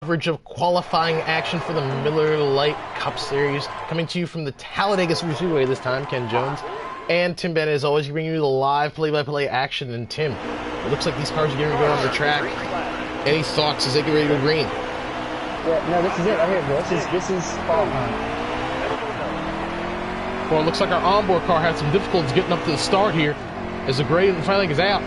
coverage of qualifying action for the Miller Lite Cup Series. Coming to you from the Talladega Superspeedway this time, Ken Jones. And Tim Bennett, as always, bringing you the live play-by-play action. And Tim, it looks like these cars are getting ready to go on the track. Any thoughts as they get ready to go green? Yeah, no, this is it right here, bro. This is qualifying. Well, it looks like our onboard car had some difficulties getting up to the start here as the grade and finally is out.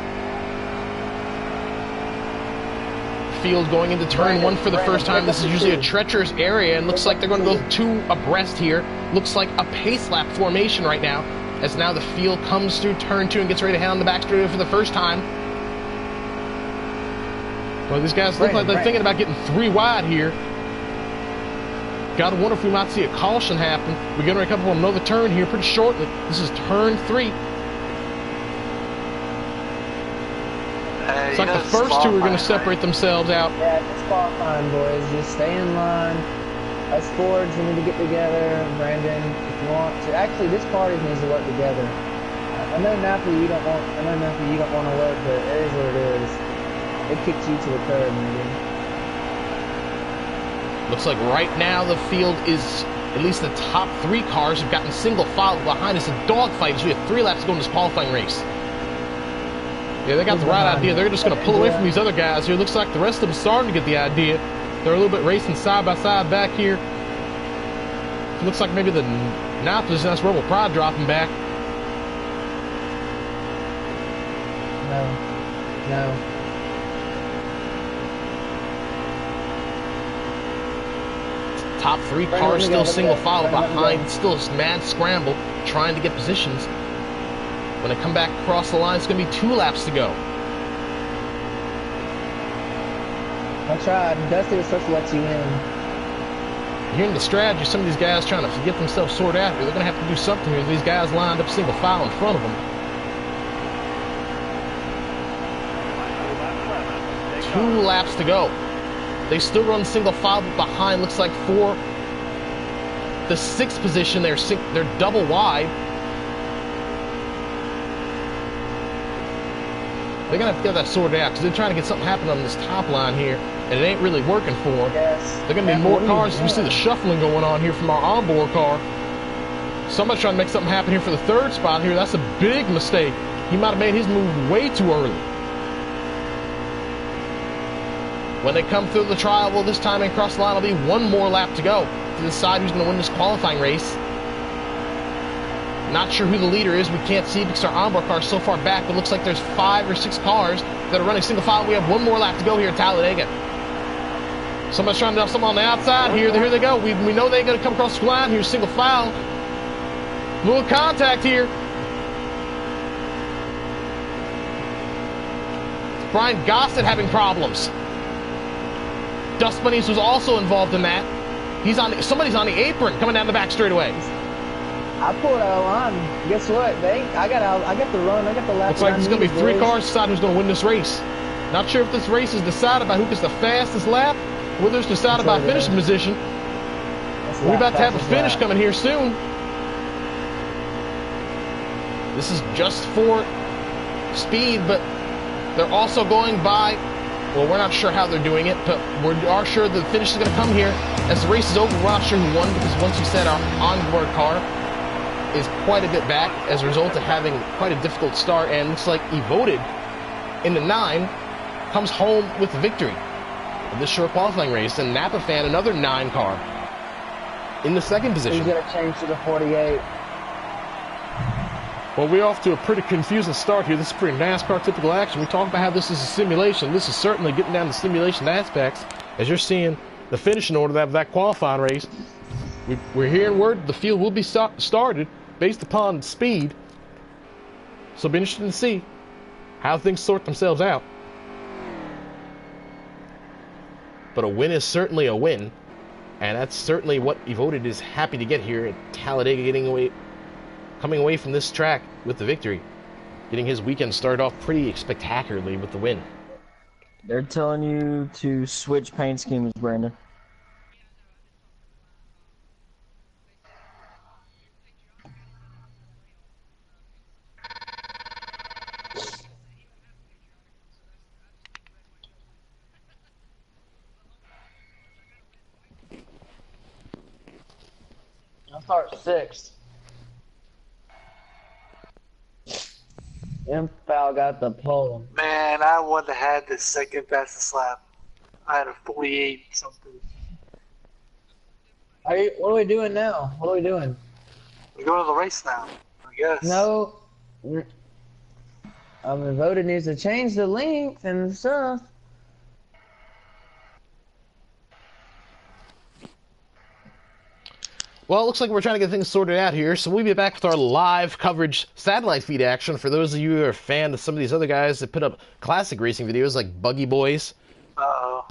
Field going into turn one for the first time. This is usually a treacherous area, and looks like they're going to go two abreast here. Looks like a pace lap formation right now, as now the field comes through turn two and gets ready to head on the back straightaway for the first time. Well, these guys look like they're thinking about getting three wide here. Gotta wonder if we might see a caution happen. We're getting ready to come from another turn here pretty shortly. This is turn three. It's like the first two are going to separate themselves out. Yeah, it's qualifying, boys. Just stay in line. Us Fords, we need to get together. Brandon, if you want to. Actually, this party needs to work together. I know Napa, you don't want to work, but it is what it is. It kicks you to the curb, maybe. Looks like right now the field is, at least the top three cars have gotten single file behind us. A dogfight as we have 3 laps to go in this qualifying race. Yeah, they got the right idea. They're just going to pull away from these other guys here. Looks like the rest of them are starting to get the idea. They're a little bit racing side by side back here. It looks like maybe the 9th position, that's Rebel Pride dropping back. No. Top 3 cars still single file behind. Still a mad scramble trying to get positions. When they come back across the line, it's going to be 2 laps to go. I tried. Dusty was supposed to let you in. Hearing the strategy, some of these guys trying to get themselves sorted out here. They're going to have to do something here. These guys lined up single file in front of them. 2 laps to go. They still run single file, but behind looks like for the 6th position, they're double wide. They're going to have to get that sorted out because they're trying to get something happen on this top line here, and it ain't really working for them. Yes. They're going to need more cars. We see the shuffling going on here from our onboard car. Somebody's trying to make something happen here for the 3rd spot here. That's a big mistake. He might have made his move way too early. When they come through the trial, well, this time and across the line, will be 1 more lap to go to decide who's going to win this qualifying race. Not sure who the leader is. We can't see because our onboard car is so far back. It looks like there's 5 or 6 cars that are running single file. We have 1 more lap to go here at Talladega. Somebody's trying to do something on the outside here. Here they go. We know they're going to come across the line. Here's single file. Little contact here. Brian Gossett having problems. Dust Bunnies was also involved in that. Somebody's on the apron coming down the back straightaway. I pulled out of line. Guess what? I got the run. I got the lap. Looks like there's going to be 3 cars decide who's going to win this race. Not sure if this race is decided by who gets the fastest lap, or whether it's decided by finishing position. We're about to have a finish coming here soon. This is just for speed, but they're also going by. Well, we're not sure how they're doing it, but we are sure the finish is going to come here. As the race is over, we're not sure who won because once you said our onboard car is quite a bit back as a result of having quite a difficult start, and looks like he voted in the 9 comes home with the victory of this short qualifying race. And Napa fan, another 9 car in the 2nd position. He's going to change to the 48. Well, we're off to a pretty confusing start here. This is pretty NASCAR typical action. We talk about how this is a simulation. This is certainly getting down to simulation aspects as you're seeing the finishing order of that qualifying race. We're hearing word the field will be started based upon speed. So it'll be interesting to see how things sort themselves out. But a win is certainly a win. And that's certainly what Evoted is happy to get here at Talladega, coming away from this track with the victory. Getting his weekend started off pretty spectacularly with the win. They're telling you to switch paint schemes, Brandon. start 6th. Infal got the pole. Man, I wouldn't have had the second fastest lap. I had a 48 something. What are we doing now? What are we doing? We're going to the race now, I guess. No. The voter needs to change the length and stuff. Well, it looks like we're trying to get things sorted out here, so we'll be back with our live coverage satellite feed action. For those of you who are a fan of some of these other guys that put up classic racing videos like Buggy Boys, Uh-oh.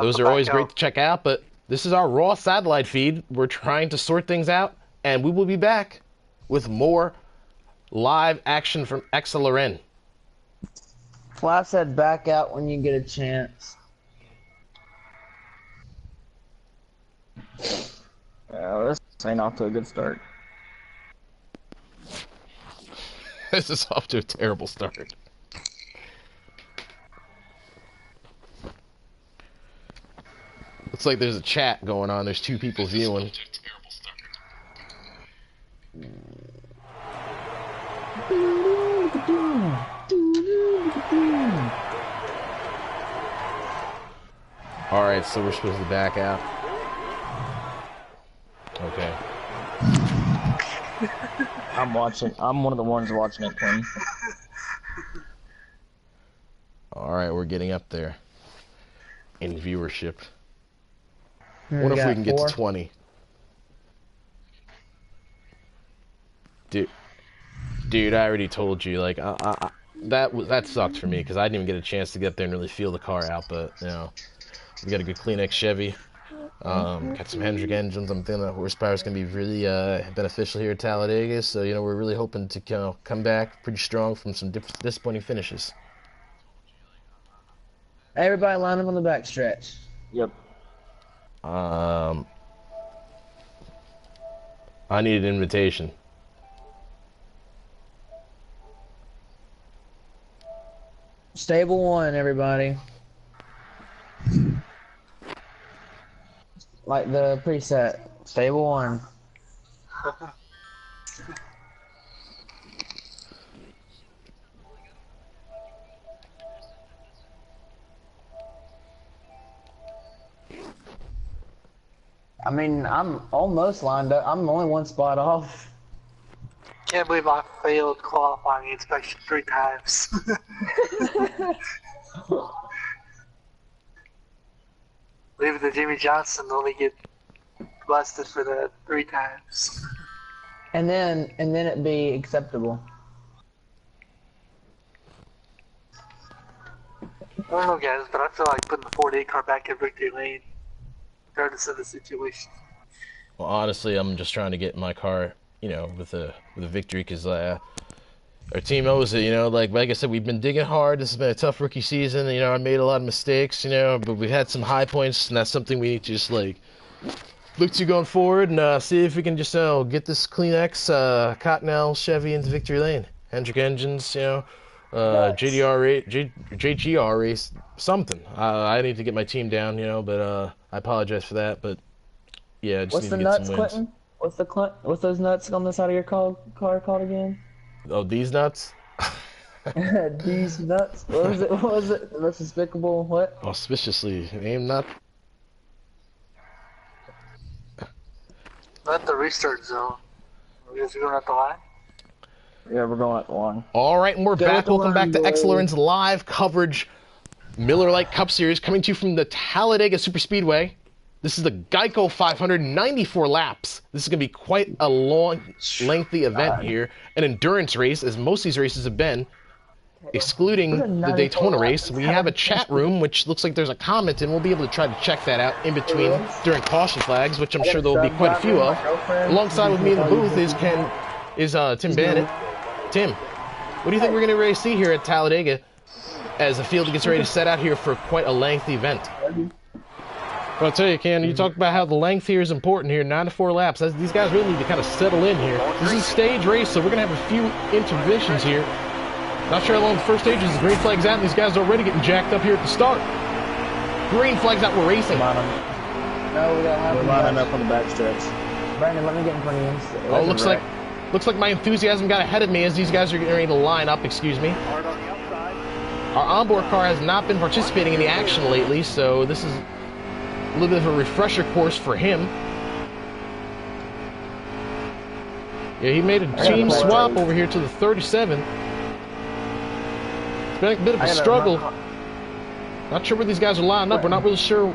those are always great to check out, but this is our raw satellite feed. We're trying to sort things out, and we will be back with more live action from XLRN. Flav said back out when you get a chance. This ain't off to a good start. This is off to a terrible start. Looks like there's a chat going on. There's 2 people viewing. Alright, so we're supposed to back out. Okay. I'm watching. I'm one of the ones watching it, Quinn. Alright, we're getting up there in viewership. We What if we got can get 4? to 20? Dude, I already told you, like, that sucked for me, because I didn't even get a chance to get there and really feel the car out, but, you know, we got a good Kleenex Chevy, got some Hendrick engines. I'm thinking that horsepower is going to be really beneficial here at Talladega, so, you know, we're really hoping to come back pretty strong from some disappointing finishes. Everybody line up on the back stretch. Yep. I need an invitation. Stable 1, everybody. Like the preset. Stable 1. I mean, I'm almost lined up. I'm only 1 spot off. Can't believe I failed qualifying inspection 3 times. Leaving the Jimmy Johnson only get busted for that 3 times. And then it'd be acceptable. I don't know, guys, but I feel like putting the 48 car back in victory lane, regardless of the situation. Well, honestly, I'm just trying to get my car, you know, with a victory, because our team owes it, you know. Like I said, we've been digging hard. This has been a tough rookie season. You know, I made a lot of mistakes, you know, but we've had some high points, and that's something we need to just, like, look to going forward and see if we can just get this Kleenex Cottonelle Chevy into victory lane. Hendrick engines, you know, JGR race, something. I need to get my team down, you know, but I apologize for that, but yeah, I just What's need the to get nuts, some wins. Clinton? What's those nuts on the side of your car called again? Oh, these nuts? These nuts? What was it? The most despicable what? Auspiciously named nut. Not the restart zone. Are you guys going at the line? Yeah, we're going at the line. All right, and we're Go back. with the Welcome back line, to boys. XLRN's live coverage Miller Lite Cup Series, coming to you from the Talladega Superspeedway. This is the Geico 594 laps. This is going to be quite a long, lengthy event here. An endurance race, as most of these races have been, excluding the Daytona race. We have a chat room, which looks like there's a comment, and we'll be able to try to check that out in between during caution flags, which I'm sure there will be quite a few of. Alongside with me in the booth is Tim Bannett. Tim, what do you think we're going to really see here at Talladega as the field gets ready to set out here for quite a lengthy event? Well, I'll tell you, Ken, you talked about how the length here is important here, 9 to 4 laps. These guys really need to kind of settle in here. This is a stage race, so we're going to have a few intermissions here. Not sure how long the first stage is. The green flag's out, and these guys are already getting jacked up here at the start. Green flag's out, we're racing. No, we don't have We're lining up on the backstretch. Brandon, let me get in front of you. Oh, looks like my enthusiasm got ahead of me as these guys are getting ready to line up. Excuse me. Hard on the outside. Our onboard car has not been participating in the action lately, so this is a little bit of a refresher course for him. Yeah, he made a team swap over here to the 37. It's been a bit of a struggle. Not sure where these guys are lining up. We're not really sure.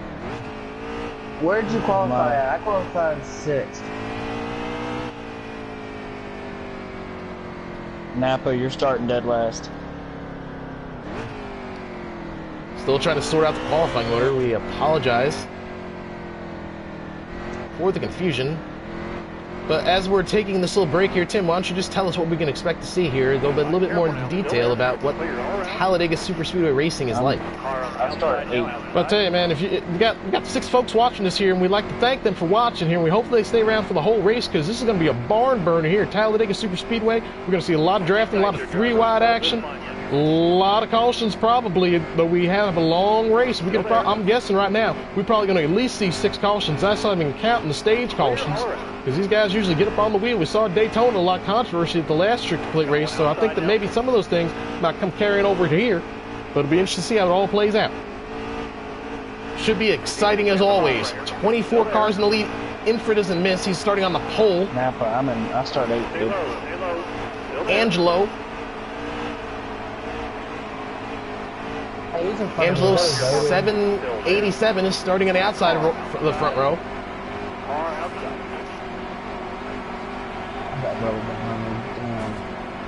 Where'd you qualify at? I qualified 6th. Napa, you're starting dead last. Still trying to sort out the qualifying order. We apologize for the confusion. But as we're taking this little break here, Tim, why don't you just tell us what we can expect to see here, though, but a little bit more in detail about what Talladega Superspeedway racing is like. I start 8. But I'll tell you, man, if we got 6 folks watching this here, and we'd like to thank them for watching here. We hope they stay around for the whole race because this is going to be a barn burner here at Talladega Superspeedway. We're going to see a lot of drafting, a lot of 3-wide action, a lot of cautions probably, but we have a long race. I'm guessing right now we're probably going to at least see 6 cautions. That's not even counting the stage cautions. Because these guys usually get up on the wheel. We saw Daytona, a lot of controversy at the last Strict Complete race, so I think that maybe some of those things might come carrying over to here. But it'll be interesting to see how it all plays out. Should be exciting as always. 24 cars in the lead. Infra doesn't miss. He's starting on the pole. Napa, I start 8, dude. Angelo. Hey, he's in front of Angelo me. 787 is starting on the outside of the front row.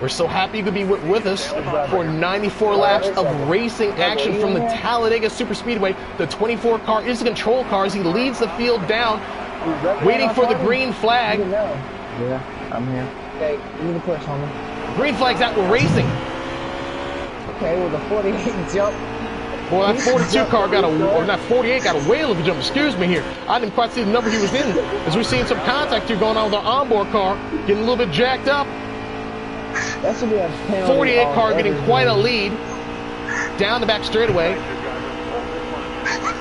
We're so happy you could be with us for 94 laps of racing action from the Talladega Superspeedway. The 24 car is the control car as he leads the field down, waiting for the green flag. Yeah, I'm here. Okay, give me the push, homie. Green flag's out, we're racing. Okay, well, the 48 jump. Boy, that 42 car got or that 48 got a whale of a jump. Excuse me here. I didn't quite see the number he was in. As we're seeing some contact here going on with our onboard car, getting a little bit jacked up. That should be a penalty. 48 car getting quite a lead down the back straightaway.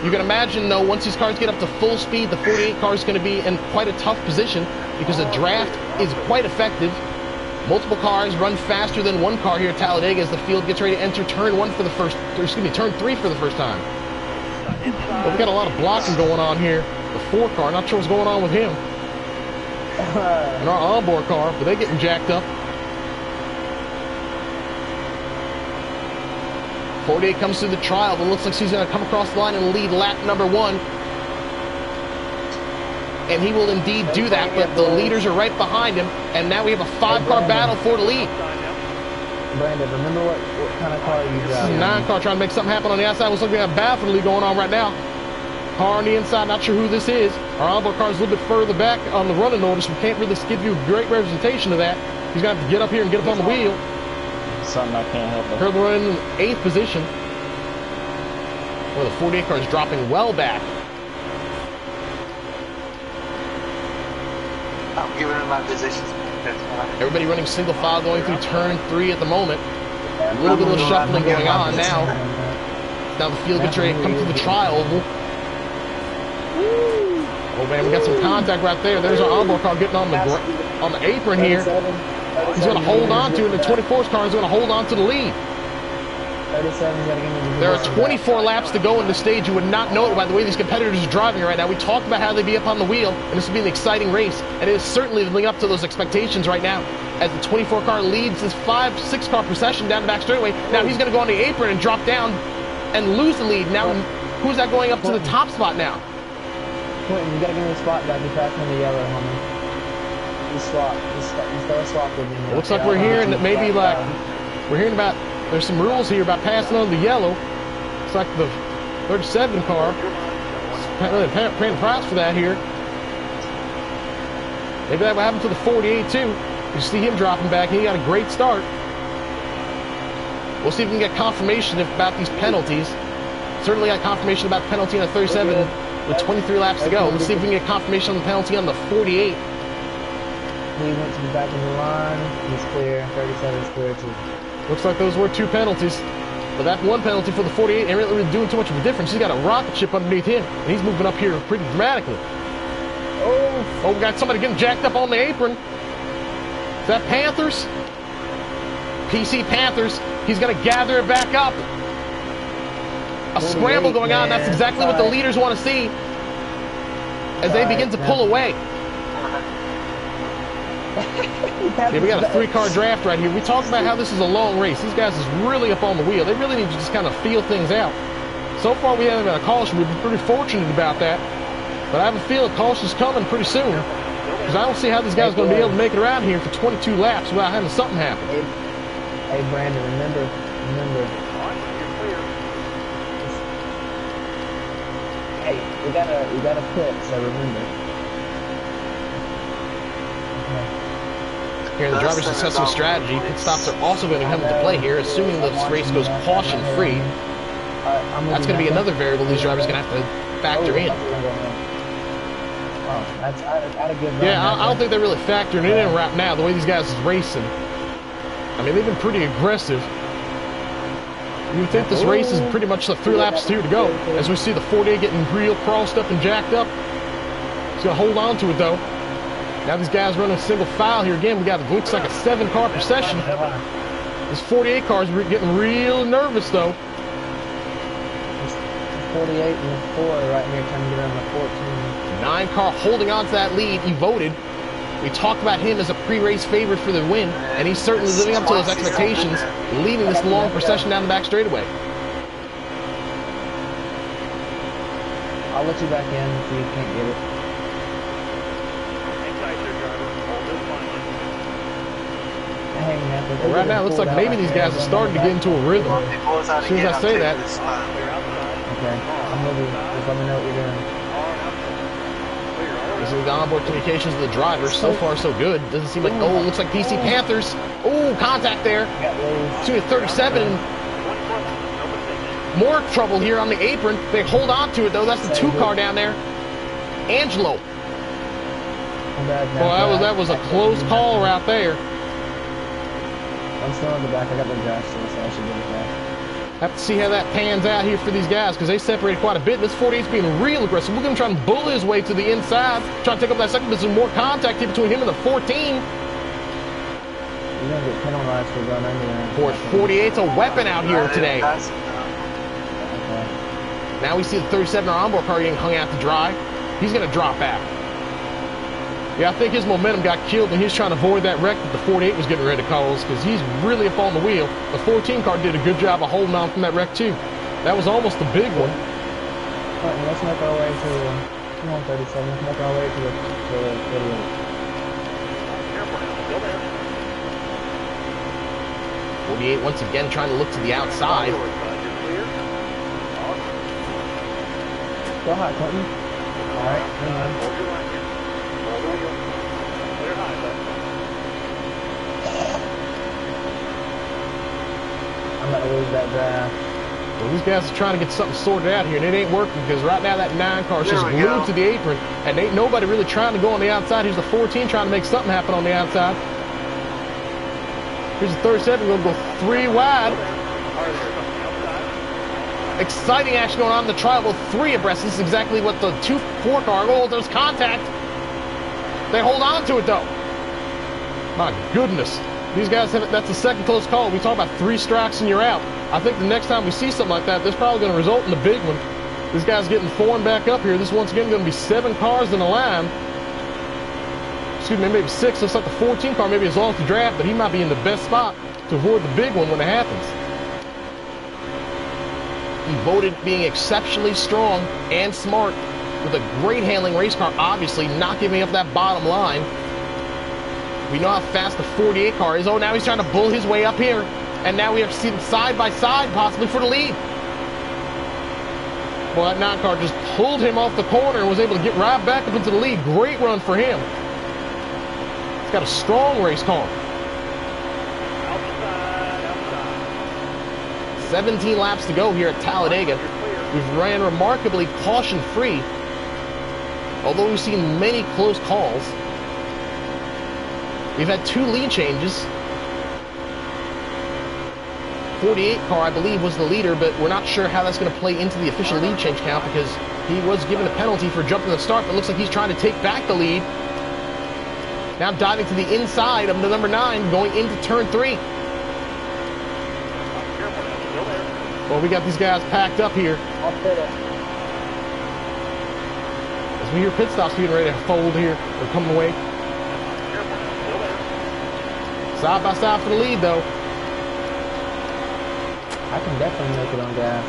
You can imagine, though, once these cars get up to full speed, the 48 car is going to be in quite a tough position because the draft is quite effective. Multiple cars run faster than one car here at Talladega as the field gets ready to enter turn 3 for the first time. But we've got a lot of blocking going on here. The 4 car, not sure what's going on with him. And our onboard car, but they're getting jacked up. 48 comes through the trial, but looks like he's going to come across the line and lead lap number 1. And he will indeed do that, but the leaders are right behind him, and now we have a 5-car battle for the lead. Brandon, remember what kind of car you drive? This is a 9-car trying to make something happen on the outside. Looks like we have a battle for the lead going on right now. Car on the inside, not sure who this is. Our onboard car is a little bit further back on the running order, so we can't really give you a great representation of that. He's going to have to get up here and get up on the wheel. Something I can't help. Currently we're in 8th position. Well, the 48 car is dropping well back. I'm giving him my positions. Everybody running single file going through turn 3 at the moment. A little bit of shuffling going on now. Now the field gets ready to come to the trial oval. Oh man, we got some contact right there. There's our onboard car getting on the apron here. He's going to hold on to it. The 24's car is going to hold on to the lead. There are 24 laps to go in the stage. You would not know it by the way these competitors are driving right now. We talked about how they'd be up on the wheel, and this would be an exciting race. And it is certainly living up to those expectations right now as the 24 car leads this 5-6 car procession down the back straightaway. Now he's going to go on the apron and drop down and lose the lead. Now, who's that going up to the top spot now? Quentin, you got to give me the spot back. You're passing on the yellow, homie. You swap. You swap with me. It looks like we're hearing that maybe like, we're hearing about, there's some rules here about passing on the yellow. It's like the 37 car. Paying the price for that here. Maybe that will happen to the 48 too. You see him dropping back. He got a great start. We'll see if we can get confirmation about these penalties. Certainly got confirmation about penalty on the 37 with 23 laps to go. Let's see if we can get confirmation on the penalty on the 48. He went to the back of the line. He's clear. 37 is clear too. Looks like those were 2 penalties. But that 1 penalty for the 48 ain't really doing too much of a difference. He's got a rocket ship underneath him, and he's moving up here pretty dramatically. Oh, we got somebody getting jacked up on the apron. Is that Panthers? PC Panthers. He's going to gather it back up. A scramble going on. That's exactly what the leaders want to see as they begin to pull away. Yeah, we got a 3-car draft right here. We talked about how this is a long race. These guys is really up on the wheel. They really need to just kind of feel things out. So far, we haven't had a caution. We've been pretty fortunate about that. But I have a feeling caution's coming pretty soon. Because I don't see how these guys are going to be able to make it around here for 22 laps without having something happen. Hey Brandon, remember. Hey, we gotta quit, so remember. Here, the driver's successful strategy. Pit stops are also going to come into play here, assuming this race goes caution-free. That's going to be another variable these drivers are going to have to factor in. Yeah, I don't think they're really factoring it in right now, the way these guys is racing. I mean, they've been pretty aggressive. You would think this race is pretty much like 3 laps here to go. As we see the 48 getting real crossed up and jacked up. He's going to hold on to it, though. Now these guys running single file here again. We got, it looks like a 7-car procession. This 48 cars are getting real nervous, though. 48 and 4 right here trying to get on the 14. 9-car holding on to that lead. He voted. We talked about him as a pre-race favorite for the win, and he's certainly living up to those expectations, leading this long procession down the back straightaway. I'll let you back in if you can't get it. Well, right now, it looks like maybe these guys are starting to get into a rhythm. As soon as I say that. Okay, I'm with you. Just let me know what you're doing. This is the onboard communications of the driver. So far, so good. Doesn't seem like, oh, it looks like PC Panthers. Oh, contact there. Shooting at 37. More trouble here on the apron. They hold on to it, though. That's the 2-car down there. Angelo. Well, that was a close call right there. I'm still in the back. I got the dash, so I should get it back. Have to see how that pans out here for these guys, because they separated quite a bit. This 48's being real aggressive. Look at him trying to bully his way to the inside, trying to take up that second, but there's more contact here between him and the 14. You're going to get penalized for going under there. Boy, 48's a weapon out here today. Now we see the 37 onboard car getting hung out to dry. He's going to drop out. Yeah, I think his momentum got killed when he was trying to avoid that wreck that the 48 was getting ready to cause, because he's really up on the wheel. The 14 car did a good job of holding on from that wreck, too. That was almost the big one. All right, let's make our way to, come on, 37, let's make our way to the 48 once again trying to look to the outside. Go high, Clinton. All right, hang on. I'm about to lose that draft. Well, these guys are trying to get something sorted out here, and it ain't working, because right now that 9 car is just glued to the apron, and ain't nobody really trying to go on the outside. Here's the 14 trying to make something happen on the outside. Here's the 37 going to go 3 wide. Exciting action going on in the trial with 3 abreast. This is exactly what the 4 car. Oh, there's contact. They hold on to it, though. My goodness. These guys have it. That's the second close call. We talk about 3 strikes and you're out. I think the next time we see something like that, that's probably going to result in a big one. These guys getting formed back up here. This once again going to be 7 cars in a line. Excuse me, maybe 6. Looks like the 14 car maybe is off the draft, but he might be in the best spot to avoid the big one when it happens. He voted being exceptionally strong and smart with a great handling race car, obviously not giving up that bottom line. We know how fast the 48 car is. Oh, now he's trying to bull his way up here. And now we have to see them side by side, possibly for the lead. Well, that 9 car just pulled him off the corner and was able to get right back up into the lead. Great run for him. He's got a strong race car. 17 laps to go here at Talladega. We've ran remarkably caution-free, although we've seen many close calls. We've had 2 lead changes. 48 car, I believe, was the leader, but we're not sure how that's going to play into the official lead change count, because He was given a penalty for jumping the start, but looks like he's trying to take back the lead. Now diving to the inside of the number 9, going into turn 3. Well, we got these guys packed up here. I'll fit it. As we hear pit stops getting ready to fold here. They're coming away. Side by side for the lead, though. I can definitely make it on gas.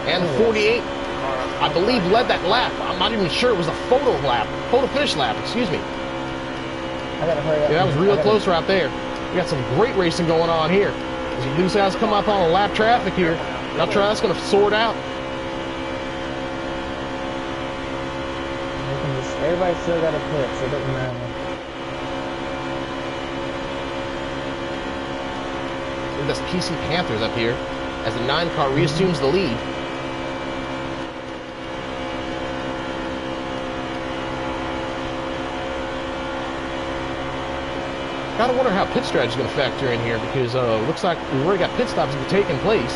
And the 48, I believe, led that lap. I'm not even sure it was a photo finish lap, excuse me. I gotta hurry up. Yeah, that was real close right there. We got some great racing going on here. As these guys come up on a lap traffic here, not sure how that's going to sort out. Everybody still got a pit, so it doesn't matter. This PC Panthers up here as the 9 car reassumes the lead. Gotta wonder how pit strategy is going to factor in here, because looks like we've already got pit stops taking place.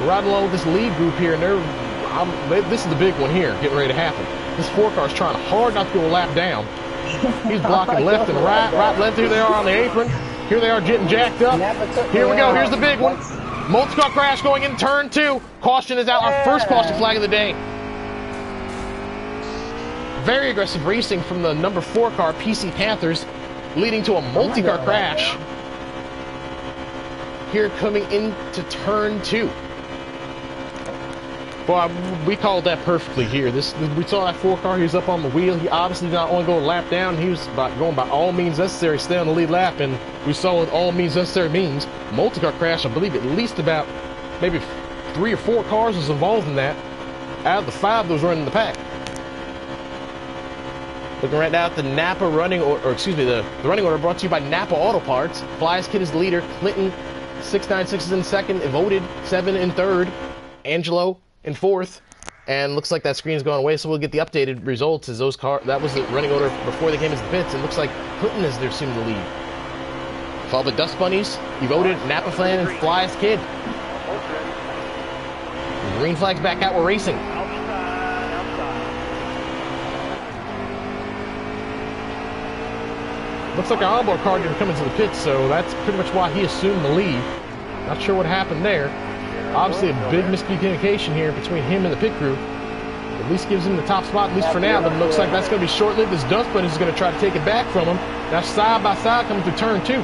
We're riding along with this lead group here, and this is the big one here, getting ready to happen. This 4 car is trying hard not to go a lap down. He's blocking left and right, left. Here they are on the apron. Here they are getting jacked up. Here we go. Here's the big one. Multi-car crash going in turn 2. Caution is out. Our first caution flag of the day. Very aggressive racing from the number 4 car, PC Panthers, leading to a multi-car crash. Here coming into turn 2. Well, we called that perfectly here. We saw that 4 car. He was up on the wheel. He obviously did not want to go a lap down. He was going by all means necessary, stay on the lead lap, and we saw what all means necessary means. Multi-car crash, I believe at least about maybe 3 or 4 cars was involved in that. Out of the 5 that was running the pack. Looking right now at the Napa running, the running order brought to you by Napa Auto Parts. Fly's Kid is the leader. Clinton, 696 is in second. Voted 7 in third. Angelo in 4th. And looks like that screen's gone away, so we'll get the updated results as those that was the running order before they came into the pits. It looks like Clinton is their assuming the lead. Followed by Dust Bunnies, you voted Napa Flan and Fly's Kid. Green flag's back out, we're racing. Looks like our onboard car didn't come into the pits, so that's pretty much why he assumed the lead. Not sure what happened there. Obviously a big miscommunication here between him and the pit crew. At least gives him the top spot, at least for now, but it looks like that's going to be short-lived. This Dust Bunny is going to try to take it back from him. Now side by side coming through turn 2.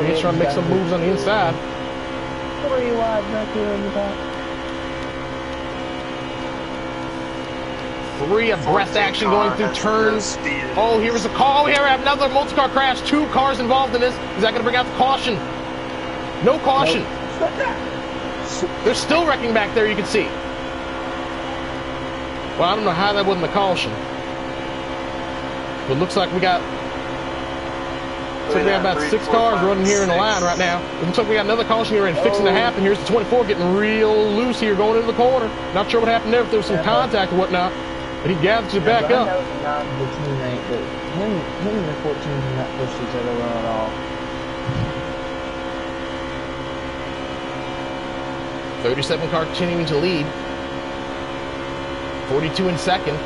He's trying to make some moves on the inside. 3 wide back here in the back. 3 of breath action going through turns. Oh, here was a call. Here we have another multi-car crash. 2 cars involved in this. Is that going to bring out the caution? No caution. Nope. They're still wrecking back there, you can see. Well, I don't know how that wasn't a caution. But it looks like we got... Looks like we have about 6 cars running here in the line right now. It looks like we got another caution here and fixing to happen. Here's the 24 getting real loose here going into the corner. Not sure what happened there, if there was some contact or whatnot. But he gathers it back up. I know it's not the teammate, but him and the 14 do not push each other well at all. 37 car continuing to lead. 42 in second.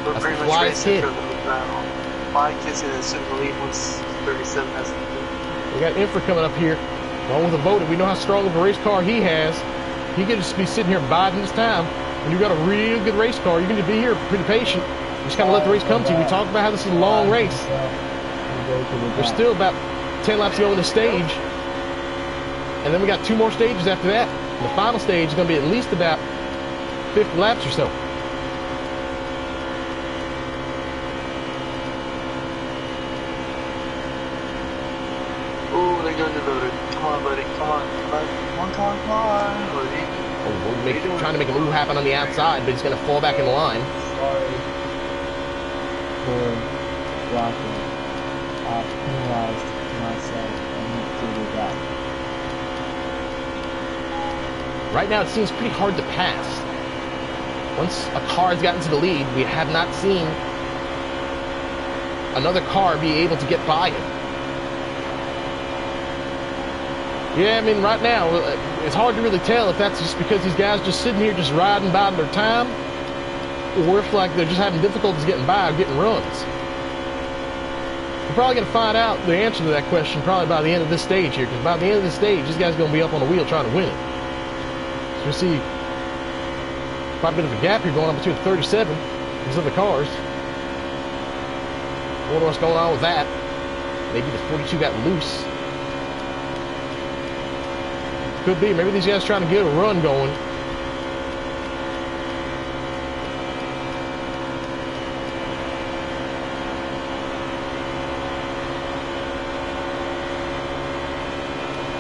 We're That's pretty the much Fly's racing Kid. for the battle. My kid's going to assume the lead once 37 has to do. We got Infra coming up here, along with a voted. We know how strong of a race car he has. He could just be sitting here biding his time. When you got a real good race car, you can just be here pretty patient. Just kind of let the race come to you. We talked about how this is a long race. There's still about 10 laps to go on the stage. And then we got 2 more stages after that. And the final stage is going to be at least about 50 laps or so. Oh, they're going to vote. Come on, buddy. Come on. Come on, buddy. Oh, we're trying to make a move happen on the outside, but he's going to fall back in the line. Sorry for blocking. I penalized myself and went through the gap. Right now, it seems pretty hard to pass. Once a car has gotten to the lead, we have not seen another car be able to get by him. Yeah, I mean, right now, it's hard to really tell if that's just because these guys just sitting here just riding by their time, or if, like, they're just having difficulties getting by or getting runs. We're probably going to find out the answer to that question probably by the end of this stage here, because by the end of this stage, this guy's going to be up on the wheel trying to win it. So we see quite a bit of a gap here going on between 37 and these other cars. I wonder what's going on with that. Maybe the 42 got loose. Could be. Maybe these guys trying to get a run going.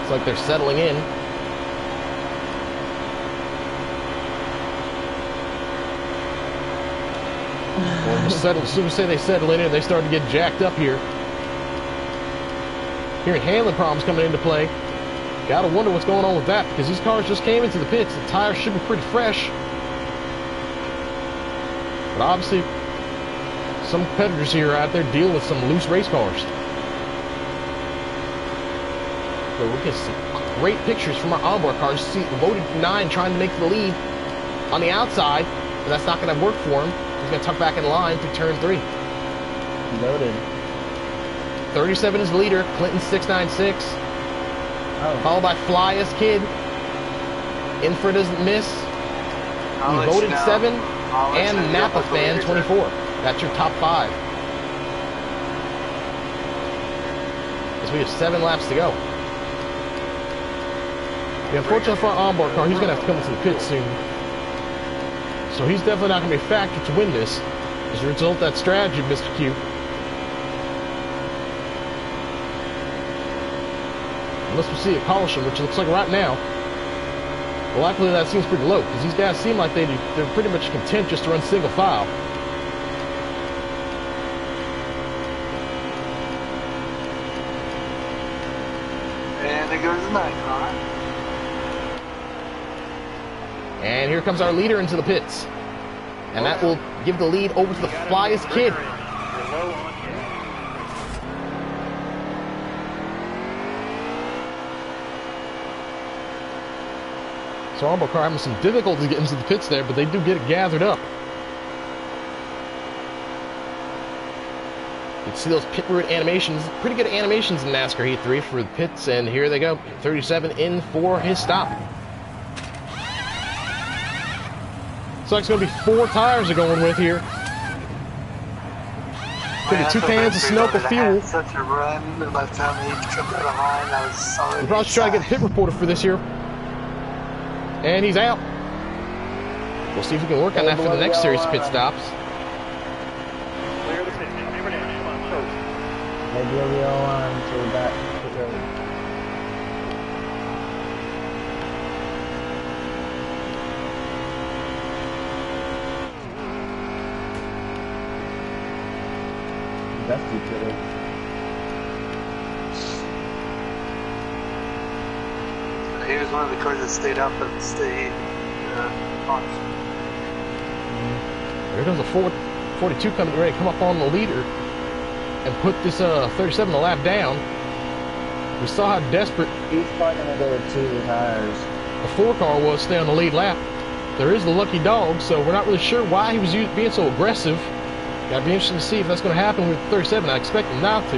It's like they're settling in. Well, as soon as they settle in here, they start to get jacked up here. Hearing handling problems coming into play. Gotta wonder what's going on with that, because these cars just came into the pits. The tires should be pretty fresh. But obviously, some competitors here are out there dealing with some loose race cars. So we get some great pictures from our onboard cars. See loaded 9 trying to make the lead on the outside, but that's not going to work for him. He's going to tuck back in line through turn 3. Loaded. 37 is the leader. Clinton 696. Oh. Followed by Flyest Kid. Infra doesn't miss. Devoted 7. And Napa Fan 24. That's your top 5. As we have 7 laps to go. The unfortunate for our onboard car, he's going to have to come into the pit soon. So he's definitely not going to be a factor to win this. As a result of that strategy, Mr. Q. Unless we see a caution, which looks like right now. Well, likely that seems pretty low, because these guys seem like they're pretty much content just to run single file. And there goes the 9 car. And here comes our leader into the pits. And that will give the lead over to the Flyest Kid. So onboard car having some difficulty getting into the pits there, but they do get it gathered up. You can see those pit route animations. Pretty good animations in NASCAR Heat 3 for the pits, and here they go. 37 in for his stop. So it's going to be 4 tires they're going with here. Could be 2 cans of Sunoco fuel. Such a run by the time he jumped out of line. I was sorry. We'll probably try to get a pit reporter for this here. And he's out. We'll see if we can work on that for the next series of pit stops. Maybe we'll be all on to that pit road. Dusty pit road. He was one of the cars that stayed up and stayed on. There goes a 42 coming ready to come up on the leader and put this 37 a lap down. We saw how desperate He's probably going to go with 2 tires. the 4 car was to stay on the lead lap. There is the lucky dog, so we're not really sure why he was being so aggressive. Gotta be interesting to see if that's going to happen with 37. I expect him not to.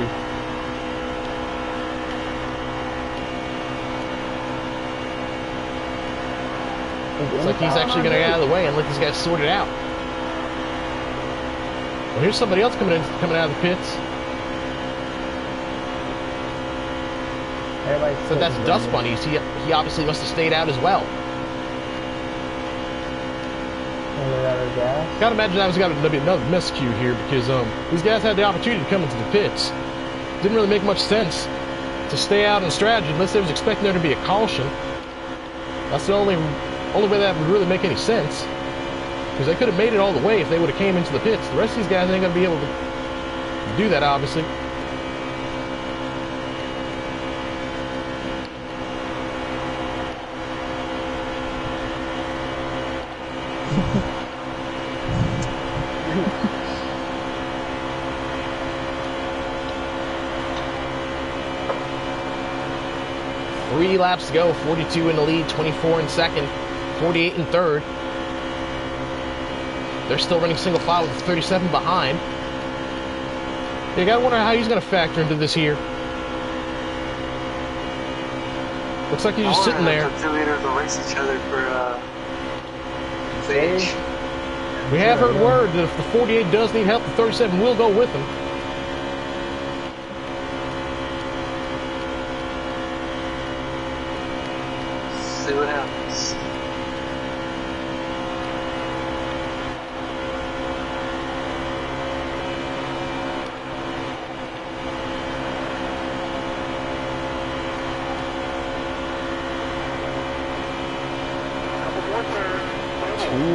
Looks like he's actually going to get out of the way and let these guys sort it out. Well, here's somebody else coming out of the pits. So that's Dust Bunnies. He obviously must have stayed out as well. Gotta imagine that was got to be another miscue here, because these guys had the opportunity to come into the pits. Didn't really make much sense to stay out in strategy unless they was expecting there to be a caution. That's the only way that would really make any sense, because they could have made it all the way if they would have came into the pits. The rest of these guys ain't gonna be able to do that, obviously. 3 laps to go. 42 in the lead, 24 in second, 48 in third. They're still running single file with 37 behind. You gotta wonder how he's gonna factor into this here. Looks like he's just sitting there. The two leaders will race each other for stage. We have heard word that if the 48 does need help, the 37 will go with him. See what happens.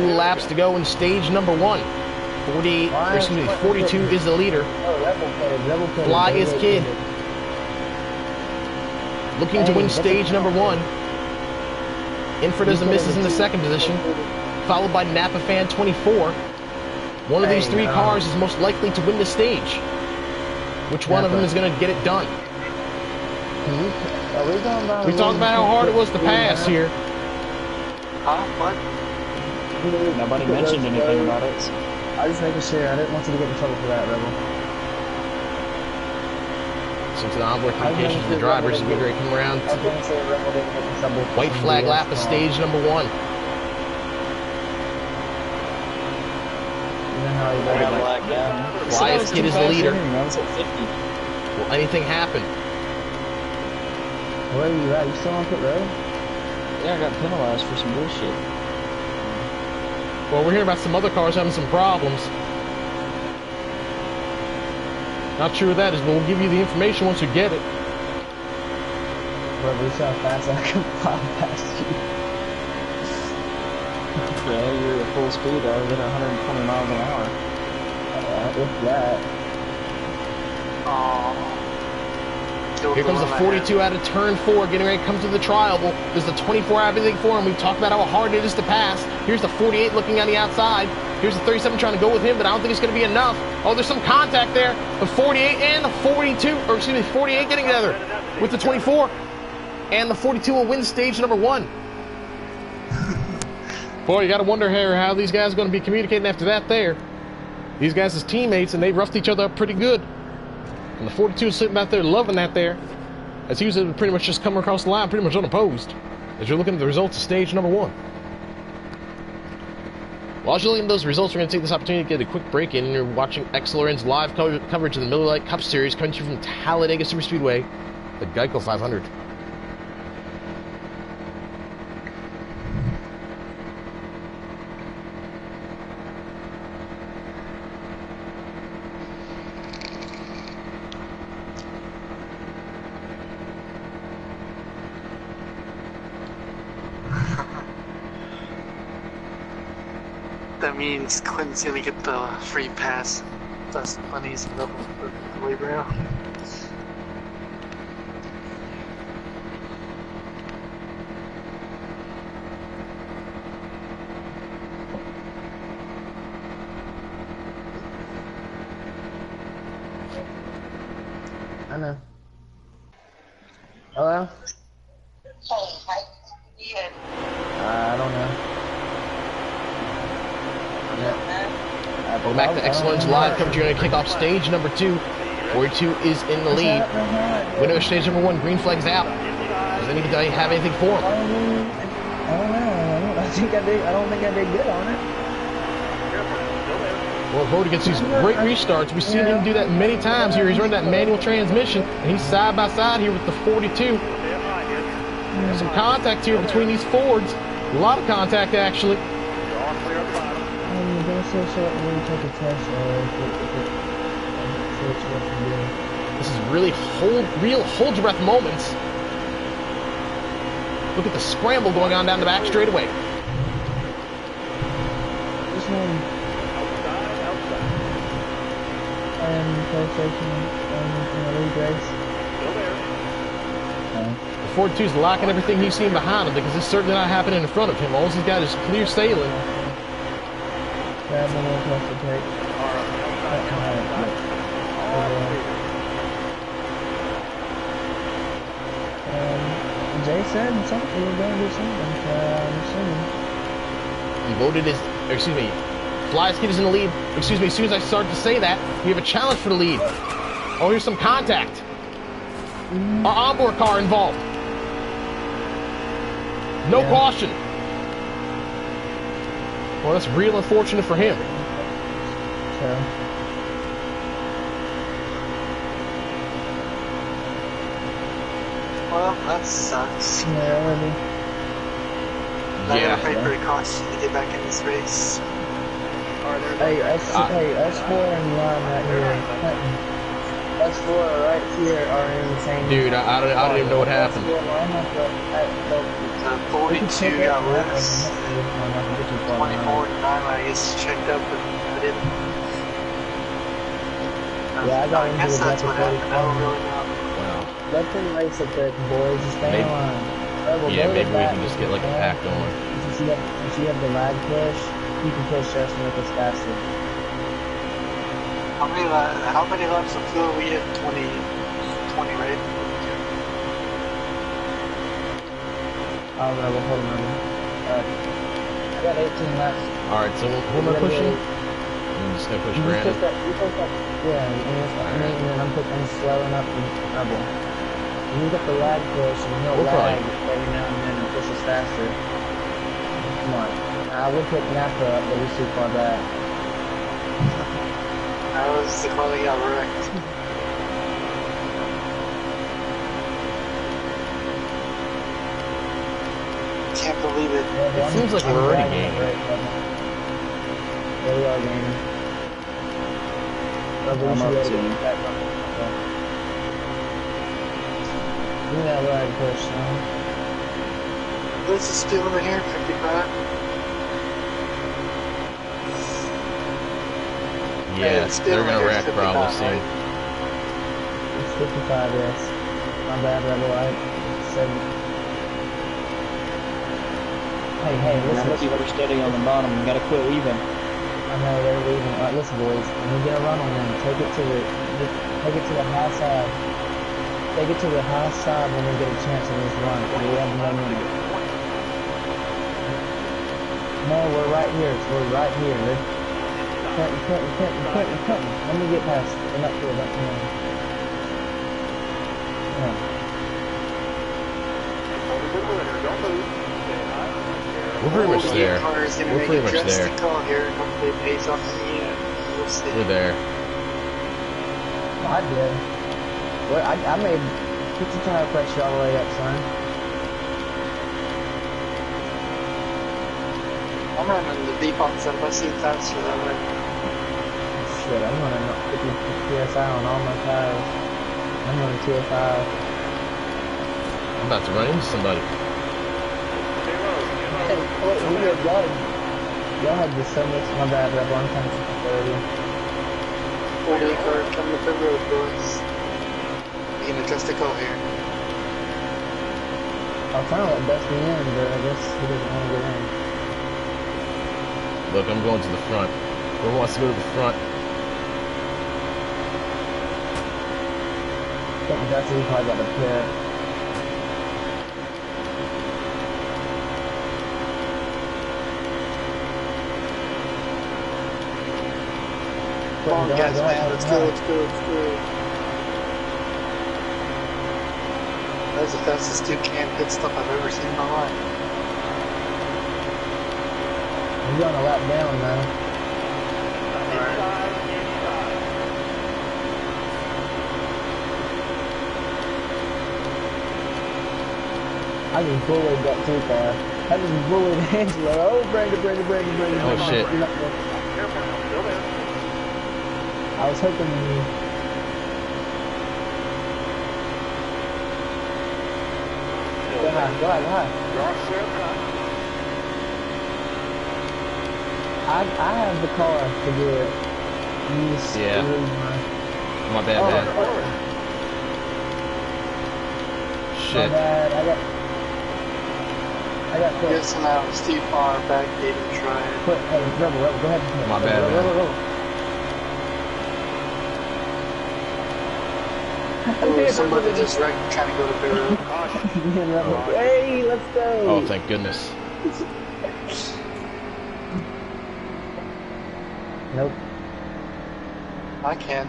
Laps to go in stage number 1. 42 is the leader. Fly is Kid. Looking to win stage number 1. Inford as a misses in the second position, followed by Napa Fan 24. One of these 3 cars is most likely to win the stage. Which one of them is going to get it done? We talked about how hard it was to pass here. Huh? What? Nobody mentioned anything about it. So. I was just making sure. I didn't want you to get in trouble for that, Rebel. Since the onboard communications of the drivers as we ready to come around. White flag lap of stage number 1. You know how he White does flag down. Flyest Kid is the leader. Runs at 50. Will anything happen? Where are you at? You still on pit road? Yeah, I got penalized for some bullshit. Well, we're hearing about some other cars having some problems. Not sure what that is, but we'll give you the information once we get it. Bro, we see how fast I can fly past you. Yeah, you're at full speed. I was at 120 miles an hour. If that. Here comes the 42 out of turn 4, getting ready to come to the trial. Well, there's the 24 out of everything for him. We've talked about how hard it is to pass. Here's the 48 looking on the outside. Here's the 37 trying to go with him, but I don't think it's going to be enough. Oh, there's some contact there. The 48 and the 42, or excuse me, 48 getting together with the 24. And the 42 will win stage number 1. Boy, you got to wonder here how these guys are going to be communicating after that there. These guys as teammates, and they roughed each other up pretty good. And the 42 is sitting back there loving that there. As he was pretty much just coming across the line, pretty much unopposed. As you're looking at the results of stage number 1. While you're looking at those results, we're going to take this opportunity to get a quick break in. And you're watching XLRN's live coverage of the Miller Lite Cup Series coming to you from Talladega Superspeedway, the Geico 500. That means Clinton's gonna get the free pass. That's money's available for the way around. I know. Hello? I don't know. Welcome back to Excellence Live coverage. You're going to kick off stage number 2. 42 is in the lead. Winner of stage number 1, green flag's out. Does anybody have anything for him? I don't know. I don't think I did good on it. Well, Brody gets these great restarts. We've seen him do that many times here. He's running that manual transmission, and he's side by side here with the 42. There's some contact here between these Fords. A lot of contact, actually. This is really real hold your breath moments. Look at the scramble going on down the back straightaway. This one. PlayStation in the league race. The Ford 2's locking everything he's seen behind him because it's certainly not happening in front of him. All he's got is clear sailing. Grab a little closer to take. Jay said something. We were going to do something. I'm assuming. He voted his, excuse me, Fly's Kid is in the lead. Excuse me, as soon as I start to say that, we have a challenge for the lead. Oh, here's some contact. Our onboard car involved. No caution. Well, that's real unfortunate for him. So. Well, that sucks. Yeah, really. I gotta pray for a caution to get back in this race. Hey, S4 and Lime right here. S4 right here are in the same. Dude, I don't even know what happened. 42 got loose. 24 and 9, I guess, checked up, but I didn't. Yeah, I got I into guess the that's what Delta happened. I don't really know. Wow. Let them race up there, boys. Just stay in line. Yeah, maybe we can just get like a pack going. If you have the lag push, you can push us and make us faster. How many laps of fuel we have? 20, right? I don't know, hold on. I got 18 laps. Alright, so who am I pushing? I'm just gonna push Brandon. Yeah, and then I'm slowing up the double. You get the lag push and he'll lag every now and then and push us faster. Come on. I would pick Napa up, but he's too far back. That was the car that got wrecked. Can't believe it. It seems like we're already gaining. Yeah, we are gaining. I'm up to you. Give me that lag push, son. What's the speed limit here? 55? Yeah, they're gonna wreck probably soon. It's 55, yes. My bad, Rebel. I said. Hey, listen. Keep her steady on the bottom. You gotta quit weaving. I know they're leaving. Alright, listen, boys. When we get a run on them, take it to the high side. Take it to the high side when we get a chance in this run. We have no minute. No, we're right here. We're right here. Clinton. Let me get past. I'm not sure about tomorrow. We're pretty much there. We're pretty much there. Call here and hopefully it pays off in the end. We'll see. We're there. I did. Well, I made 50 tire pressure all the way up, son. I'm running the default set. I see faster that way. Shit, I'm running 50 PSI on all my tires. I'm running 205. I'm about to run into somebody. Y'all had just so much. My bad, Rebel. I'm kind of 48 cars coming up the road, boys. You can adjust the call here. I was trying to let Dusty in, but I guess he doesn't want to get in. Look, I'm going to the front. Who wants to go to the front? I think Dusty probably got the pit. Come on, guys, man. Let's go. That was the fastest 2-cam pit stop I've ever seen in my life. He's on a lap down now. I just bullied that too far. I just bullied Angela. Oh, Brandon. Oh, shit. I was hoping you... Go ahead. I have the car to do it. Yeah. My bad. Shit. My bad. I got put. Yes, and I was too far back to even try it. Hey, Rebel, go ahead. My bad, man. Rebel. Oh, somebody just wrecked trying to go to Beirut. Hey, let's go. Oh, thank goodness. Nope. I can.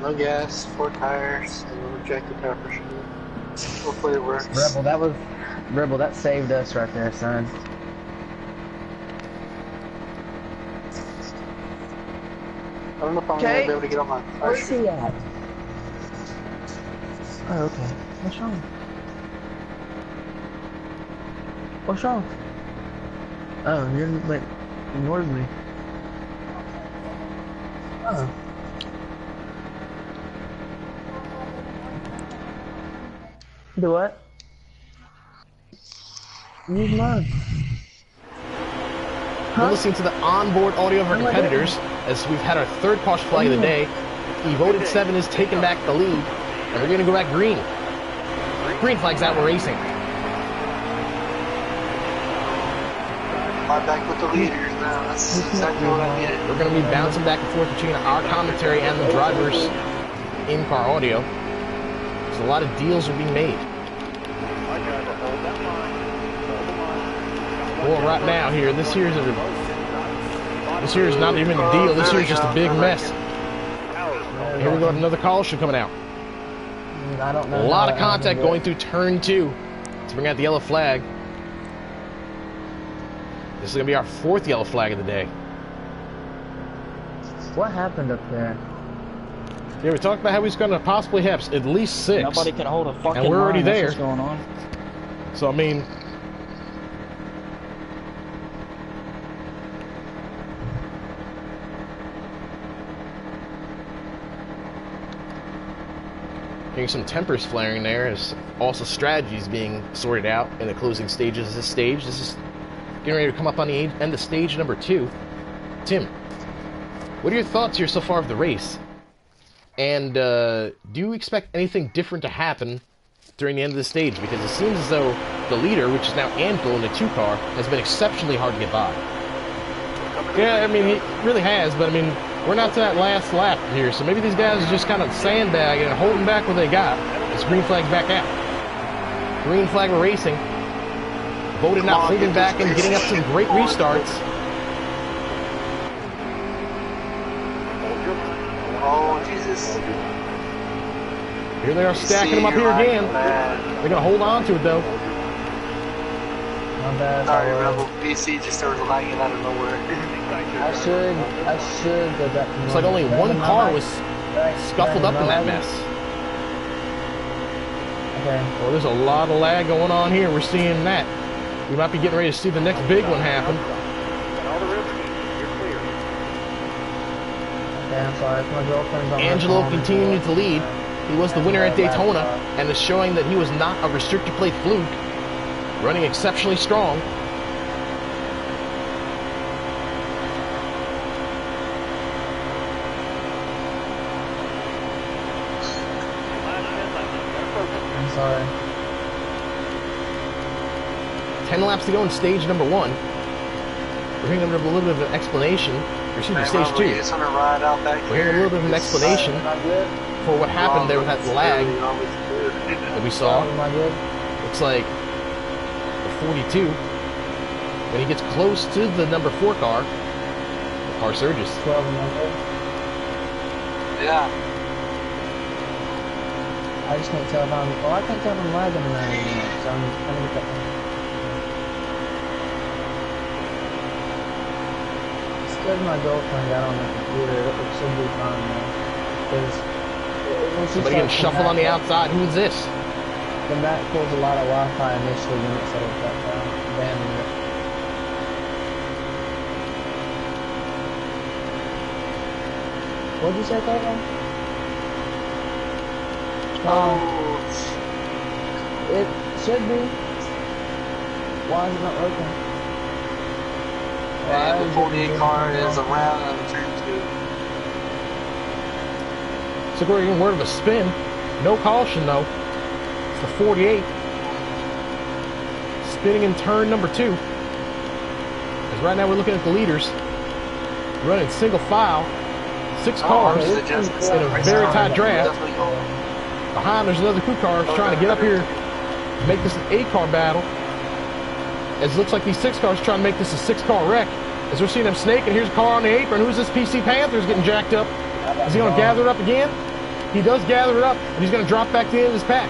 No gas, 4 tires, and we'll reject the power pressure. Hopefully it works. Rebel, that saved us right there, son. I don't know if I'm gonna be able to get on my Where's pressure. he at? Oh, okay. What's wrong? What's wrong? Oh, you're like ignored me. Oh. Do what? Use mine. We're listening to the onboard audio of our competitors as we've had our third caution flag of the day. Evoted 7 is taking back the lead, and we're going to go back green. Green flag's out, we're racing. I'm back with the leaders now. That's exactly what I needed. We're going to be bouncing back and forth between our commentary and the drivers' in-car audio. So a lot of deals are being made. Well, right now here, this here is not even a deal. This here is just a big mess. Here we go, another caution coming out. I don't know. A lot of contact going through turn 2 to bring out the yellow flag. This is going to be our 4th yellow flag of the day. What happened up there? Yeah, we talked about how he's going to possibly have at least 6. Nobody can hold a fucking And we're already line. That's there. what's going on. So, I mean... Hearing some tempers flaring there is also strategies being sorted out in the closing stages of this stage. This is getting ready to come up on the end of stage number 2. Tim, what are your thoughts here so far of the race? And do you expect anything different to happen during the end of the stage? Because it seems as though the leader, which is now Anvil in the 2 car, has been exceptionally hard to get by. Yeah, I mean, he really has, but I mean, we're not to that last lap here, so maybe these guys are just kind of sandbagging and holding back what they got. This green flag's back out. Green flag we're racing. Voted not holding back and getting up some great restarts. Oh, Jesus. Here they are stacking them up here again. They're going to hold on to it, though. My bad. Sorry, Rebel. BC just started lagging out of nowhere. I should go back to It's like only one car was scuffled up in that mess. Okay. Well, there's a lot of lag going on here. We're seeing that. We might be getting ready to see the next big one happen. Okay, I'm sorry. My girlfriend's on Angelo continuing to lead. He was the winner at Daytona and is showing that he was not a restrictor plate fluke. Running exceptionally strong. I'm sorry. 10 laps to go in stage number 1. We're hearing a little bit of an explanation. Excuse me, stage 2. We're hearing a little bit of an explanation for what happened there with that lag that we saw. Looks like the 42. When he gets close to the number 4 car, the car surges. 12 number. Yeah. I just can't tell if I'm. Well, I can't tell if I'm lagging or not anymore, so I'm gonna get that one. It's because my girlfriend got on the computer. It should be fine now. Because Somebody getting shuffled on the outside. Who's this? the Mac pulls a lot of Wi-Fi initially when it settles back down. Abandoned it. What'd you say, Caitlin? Oh. It should be. Why is it not working? And the 48 car is around on the turn 2. So we're getting word of a spin. No caution though. It's the 48. Spinning in turn number 2. Because right now we're looking at the leaders. Running single file. 6 cars the adjustments in a race very car. tight draft. Definitely go. Behind, there's another crew car trying to get up here, make this an 8-car battle. As it looks like these 6 cars trying to make this a 6-car wreck. As we're seeing them snake, and here's a car on the apron. Who's this PC Panther's getting jacked up? Is he going to gather it up again? He does gather it up, and he's going to drop back to the end of his pack.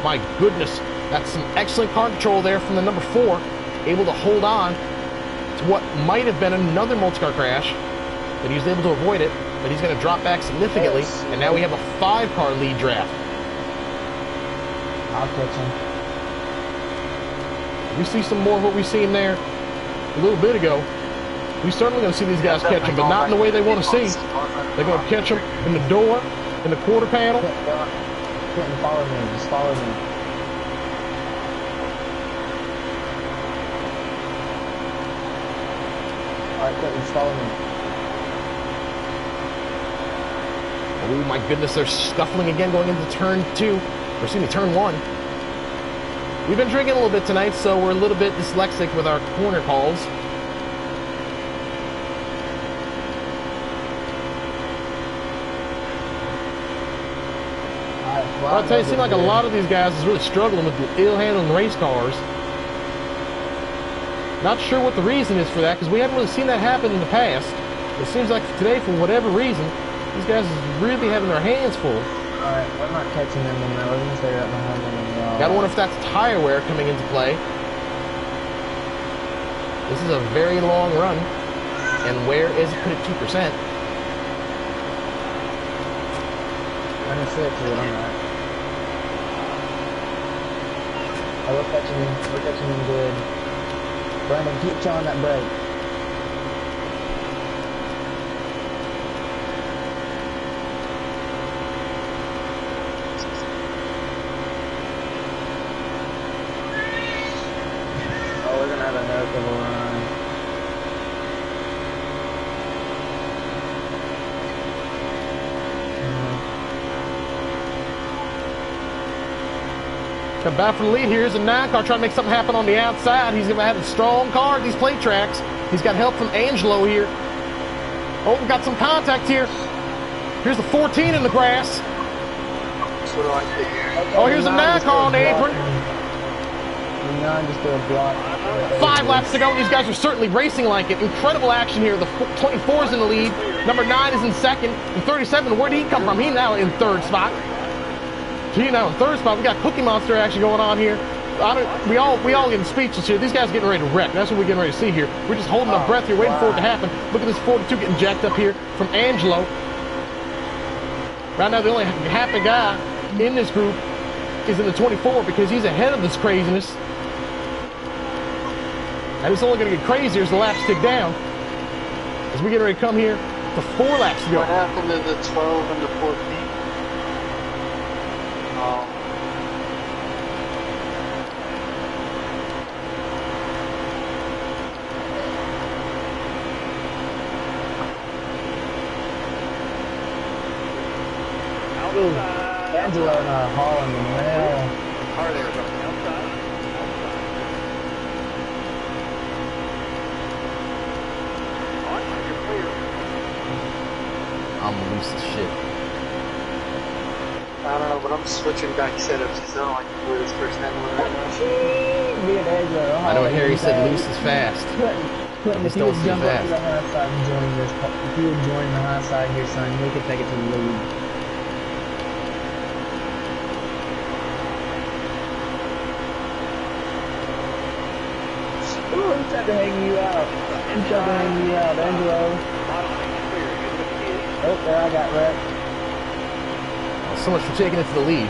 My goodness, that's some excellent car control there from the number 4, able to hold on to what might have been another multi-car crash, but he was able to avoid it. But he's going to drop back significantly, and now we have a 5-car lead draft. I'll catch him. We see some more of what we seen there a little bit ago. We certainly going to see these guys catch him, but not in the way they want to see. They're going to catch him in the door, in the quarter panel. Quentin, follow me. Just follow me. All right, Quentin, just follow me. Oh my goodness, they're scuffling again going into turn 2, or excuse me, turn 1. We've been drinking a little bit tonight, so we're a little bit dyslexic with our corner calls. I'll tell you, it seems like a lot of these guys is really struggling with the ill-handling race cars. Not sure what the reason is for that, because we haven't really seen that happen in the past. It seems like today, for whatever reason, these guys is really having their hands full. Alright, we're not catching them in there. We're going to stay right behind them. Gotta wonder if that's tire wear coming into play. This is a very long run, and wear is put at 2%. 96 is what I'm at. Oh, we're catching him. We're catching him good. Brandon, keep chawing that brake. Come back from the lead. Here's a 9-car trying to make something happen on the outside. He's going to have a strong car at these plate tracks. He's got help from Angelo here. Oh, we got some contact here. Here's the 14 in the grass. Oh, here's a 9-car on the apron. 9 just threw a block. 5 laps to go. These guys are certainly racing like it. Incredible action here. The 24 is in the lead. Number 9 is in second. And 37, where did he come from? He's now in 3rd spot. He's now in 3rd spot. We got Cookie Monster action going on here. We all getting speechless here. These guys getting ready to wreck. That's what we're getting ready to see here. We're just holding our breath here, waiting for it to happen. Look at this 42 getting jacked up here from Angelo. Right now, the only happy guy in this group is in the 24 because he's ahead of this craziness. And it's only going to get crazier as the laps tick down. As we get ready to come here to 4 laps to go. What happened to the 12 and the 14? Angelo and Holland and Mel. Car there from the outside. You're clear. I'm loose as shit. I don't know, but I'm switching back setups because I don't like the way this first handle right now. Me and Angelo. I know Harry said loose is fast. Clinton, if you would jump up to the high side and join this, if you would join the high side here, son, we could take it to the lead. Ooh, he tried to hang you out. He tried to hang you out, Angelo. Oh, there I got wrecked. Well, so much for taking it to the lead.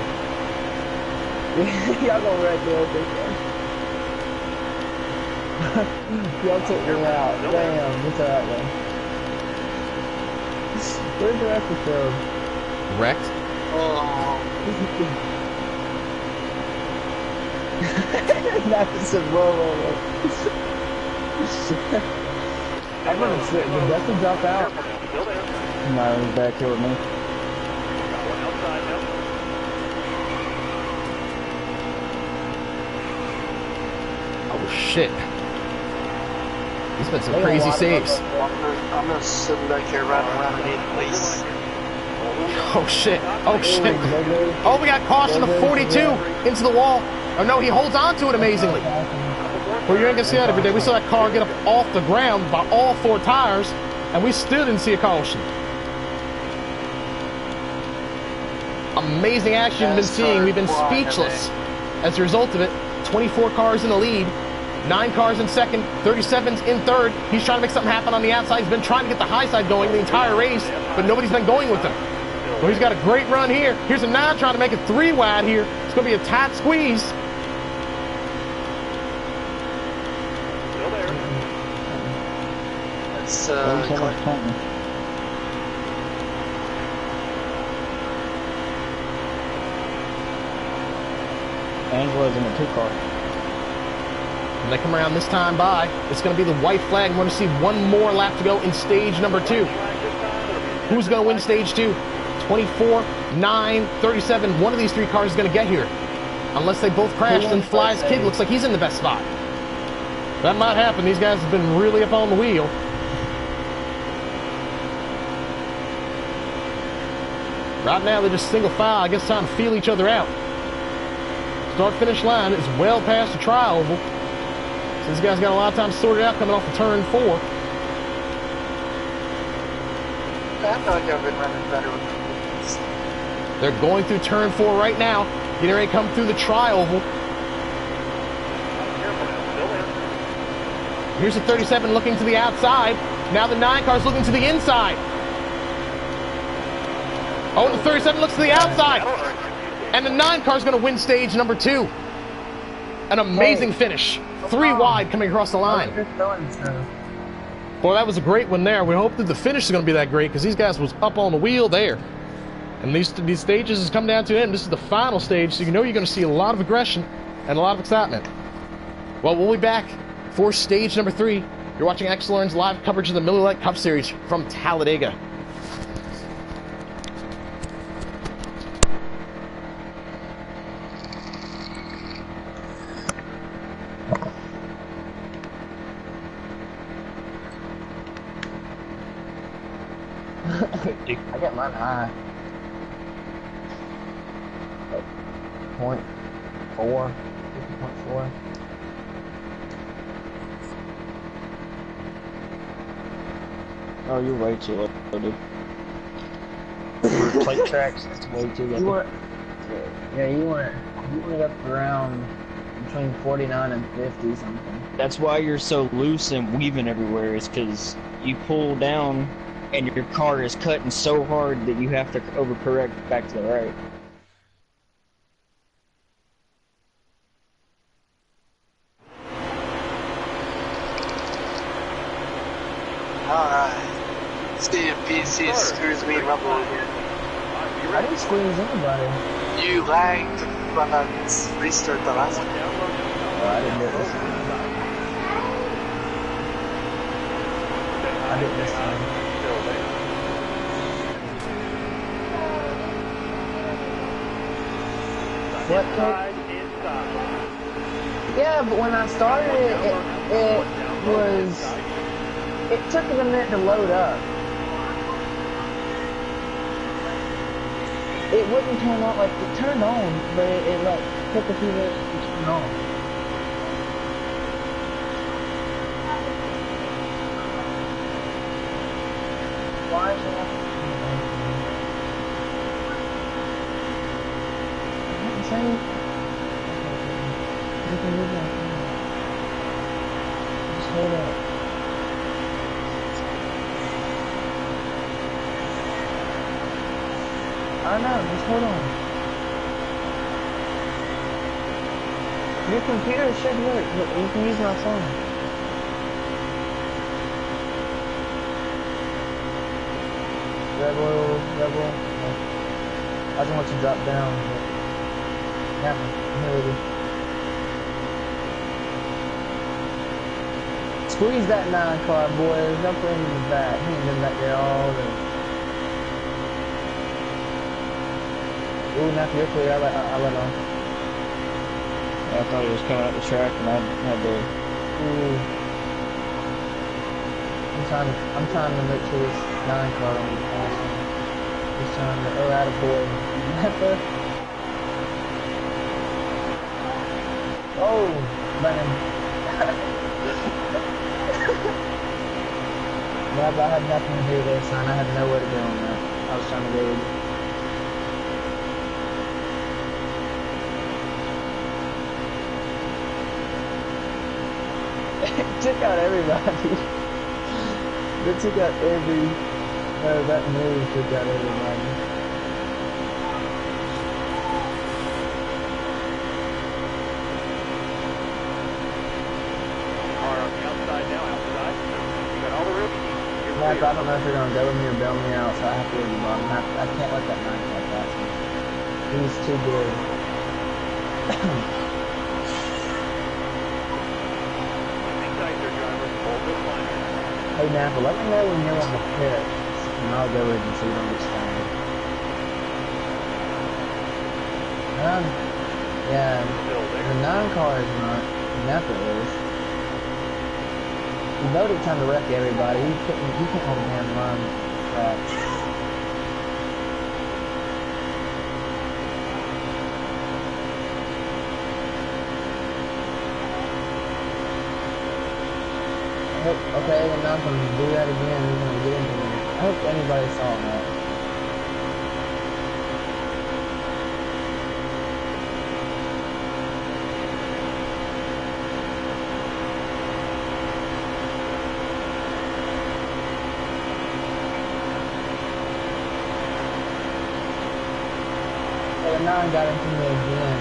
Y'all gonna wreck the old thing. Y'all took me out. Damn, it's alright though. Where's the rest of the show? Wrecked? Oh. That's a whoa. I'm gonna sit. Did Dustin drop out? No, he's back here with me. Oh shit. He's been some They got a crazy lot of saves. I'm gonna sit back here running around and eat at least. Oh shit. Oh shit. Go good. Oh, we got caution of Go good, 42 go into the wall. Oh no, he holds on to it amazingly. Well, you ain't gonna see that every day. We saw that car get up off the ground by all 4 tires, and we still didn't see a caution. Amazing action we've been seeing. We've been speechless as a result of it. 24 cars in the lead, 9 cars in second, 37's in third. He's trying to make something happen on the outside. He's been trying to get the high side going the entire race, but nobody's been going with him. Well, he's got a great run here. Here's a 9 trying to make it 3 wide here. It's going to be a tight squeeze. Still there. It's Angela's in a 2-car. When they come around this time by, it's going to be the white flag. We're going to see 1 more lap to go in stage number 2. Who's going to win stage 2? 24, 9, 37. One of these 3 cars is going to get here. Unless they both crash, then Fly's kid looks like he's in the best spot. That might happen. These guys have been really up on the wheel. Right now, they're just single file. I guess time to feel each other out. Start-finish line is well past the tri-oval. So this guy's got a lot of time sorted out coming off of turn 4. I feel like I've been running better with them. They're going through turn 4 right now. Getting ready to come through the tri-oval. Here's the 37 looking to the outside. Now the 9 car's looking to the inside. Oh, and the 37 looks to the outside. And the 9 car's going to win stage number 2. An amazing finish. 3 wide coming across the line. Boy, that was a great one there. We hope that the finish is going to be that great because these guys was up on the wheel there. And these stages has come down to an end. This is the final stage, so you know you're going to see a lot of aggression and a lot of excitement. Well, we'll be back for stage number 3. You're watching X-Learn's live coverage of the Miller Lite Cup Series from Talladega. I got mine high. 0.4. 50.4. Oh, you're way too low, dude. For plate tracks, that's way too low. You went, yeah, you went up around between 49 and 50 something. That's why you're so loose and weaving everywhere, is because you pull down and your car is cutting so hard that you have to overcorrect back to the right. Alright. See if PC screws me rubble again. I didn't squeeze anybody. You lagged when I restart the last one. Oh, I didn't do it this time. I did this time. What? Yeah, but when I started it took it a minute to load up. It wouldn't turn on, like, it turned on, but it like, took a few minutes to turn on. Why is it saying? You can move that. Just hold up. I know, just hold on. Your computer should work, but you can use my phone. Rebel. I just want you to drop down. But... yeah, here we go. Squeeze that 9 car, boys. Jump in the back. He ain't been back there all day. Ooh, now you're clear. I let on. I thought he was coming out the track and I had to... Ooh. I'm trying to make sure this 9 car don't be passing. Just trying to, oh, out of boy. Oh, man. Yeah, but I had nothing to do there, son. I had nowhere to go on that. I was trying to go with you. It took out everybody. It took out every... No, that move took out everybody. Car on the outside now, outside. You got all the room you need. You're Mac, clear. I don't know if you're going to go with me or bail me out, so I have to leave the bottom. I can't let that 9 car pass me. He's too good. Hang tight there, driver. Hold this line. Hey, Napa, let me know when you're on the pit, and I'll go with you so you don't get stranded. Yeah, Still the there. 9 car is not. Napa is. You voted trying to wreck everybody. You can't hold a damn line. Crap. Okay, well now I'm going to do that again. We're going to get into it. I hope anybody saw that. So the 9 got into me again.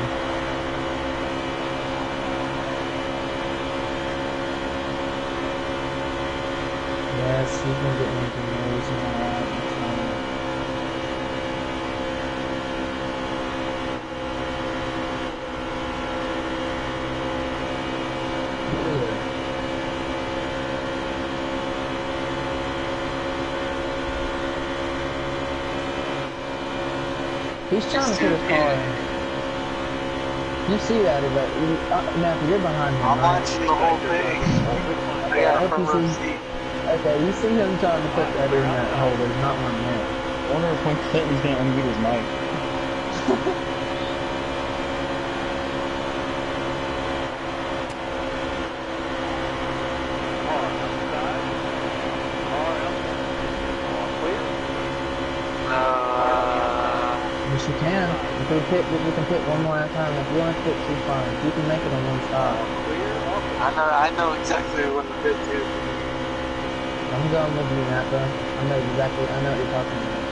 Yes, he's gonna get me into noise and all that. That's fine. He's trying to put his car in. You see that, but now you're behind him, I'm right? watching the whole thing. I got a front row seat. Okay, you see him trying to put that in that holder, not one minute. I wonder if when Clinton's gonna unmute his mic. Car outside. Car outside. All clear. Yes, you can. If we can pit one more at a time. If you want to pit, she's fine. If you can make it on one stop. Clear. All clear. I know exactly when the bid is. I'm going with you, Napa. I know what you're talking about.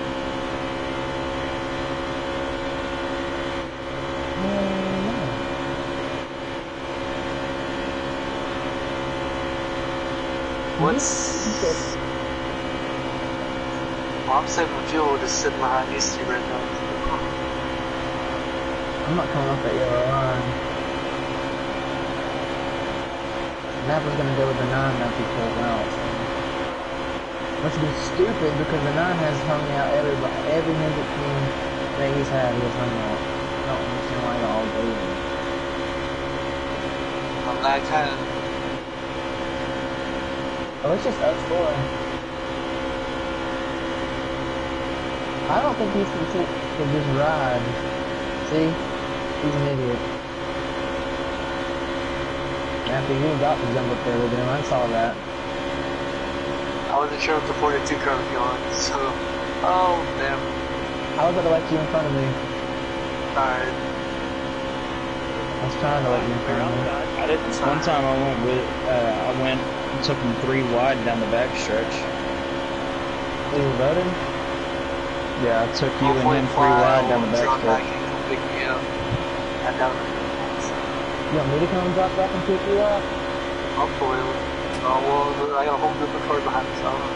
What's... Well, I'm saving fuel just sitting behind these two right now. I'm not coming off that yellow line. Napa's gonna go with the 9 now if he pulls out. Which would be stupid because the 9 has hung out every Hendrick team that he's had, he has hung out. I don't understand why y'all do it. I'm not kind of... Oh, it's just us 4. I don't think he's content to just ride. See? He's an idiot. After you got to jump up there with him, I saw that. I wasn't sure if the 42 car would go on, so... Oh, damn. I was gonna let you in front of me. Alright. I was trying to let you in Clear front of me. outside. I didn't. One time I went and took him 3 wide down the back stretch. You were voting? Yeah, I took you and him 3 wide down the back Back stretch. and come pick me up. I doubt it. You want me to come drop back and pick you up? I'll pull it. Oh, well, I got a whole group of cars behind me, so I don't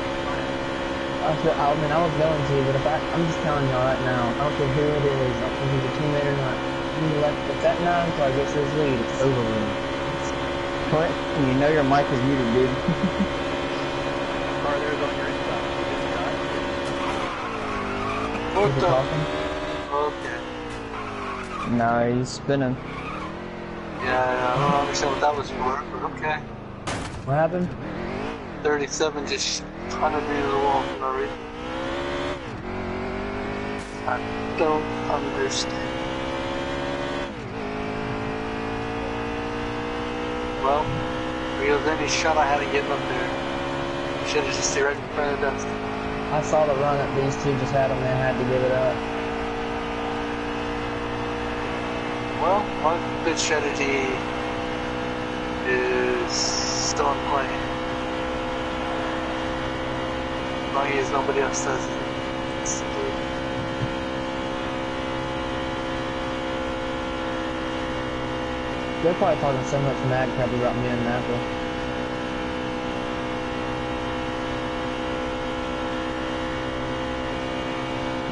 know. I mean, I was going to, but I'm just telling y'all right now, I don't care who it is, I don't care if he's a teammate or not. If that 9 car gets his lead, it's over with. Clint, you know your mic is muted, dude. Car there is on your inside. Inside. What Is he the? talking? Okay. Nah, he's spinning. Yeah, I don't understand what that was for, but okay. What happened? 37 just punted me to the wall for no reason. I don't understand. Well, there goes any shot I had at getting up there. Should have just stayed right in front of Dustin. I saw the run that these two just had on there, had to give it up. Well, my good strategy is still in play. As long as nobody else does it. They're probably talking so much mad crap about me and Napa.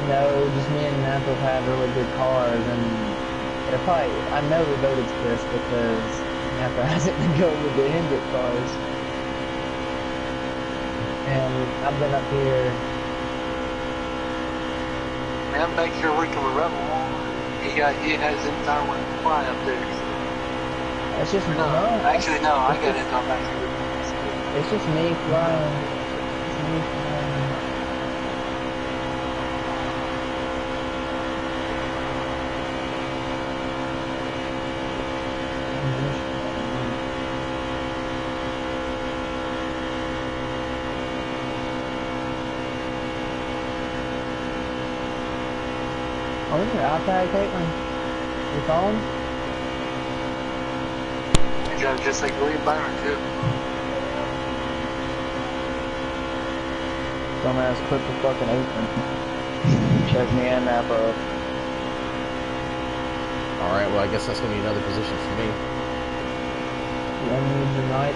No, just me and Napa have had really good cars, and they're probably, I know they voted Chris because Napa hasn't been going with the Hendrick cars. And I've been up here. Man, I'm back here working with Rebel. He has entire one fly up there. It's just No, actually no, I got it on back here. It's just me flying. It's me flying. Oh, look at your iPad, Caitlin. Your phone? You drive just like William Byron too. Dumbass put the fucking apron. Check me and Napa up. Alright, well, I guess that's going to be another position for me. You unmuted your mic.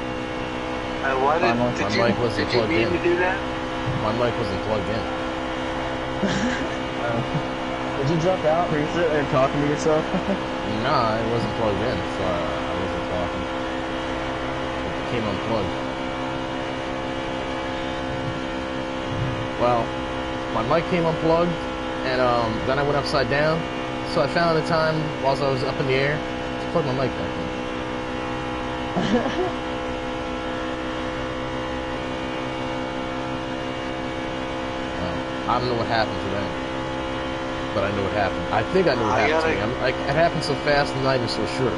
Why did My mic wasn't did you plugged mean in. to do that? My mic wasn't plugged in. Did you drop out? Are you sitting there talking to yourself? Nah, it wasn't plugged in, so I wasn't talking. It came unplugged. Well, my mic came unplugged, and then I went upside down, so I found a time whilst I was up in the air to plug my mic back in. Well, I don't know what happened to them, but I know what happened. I think I know what happened to me. It happened so fast and not even so short.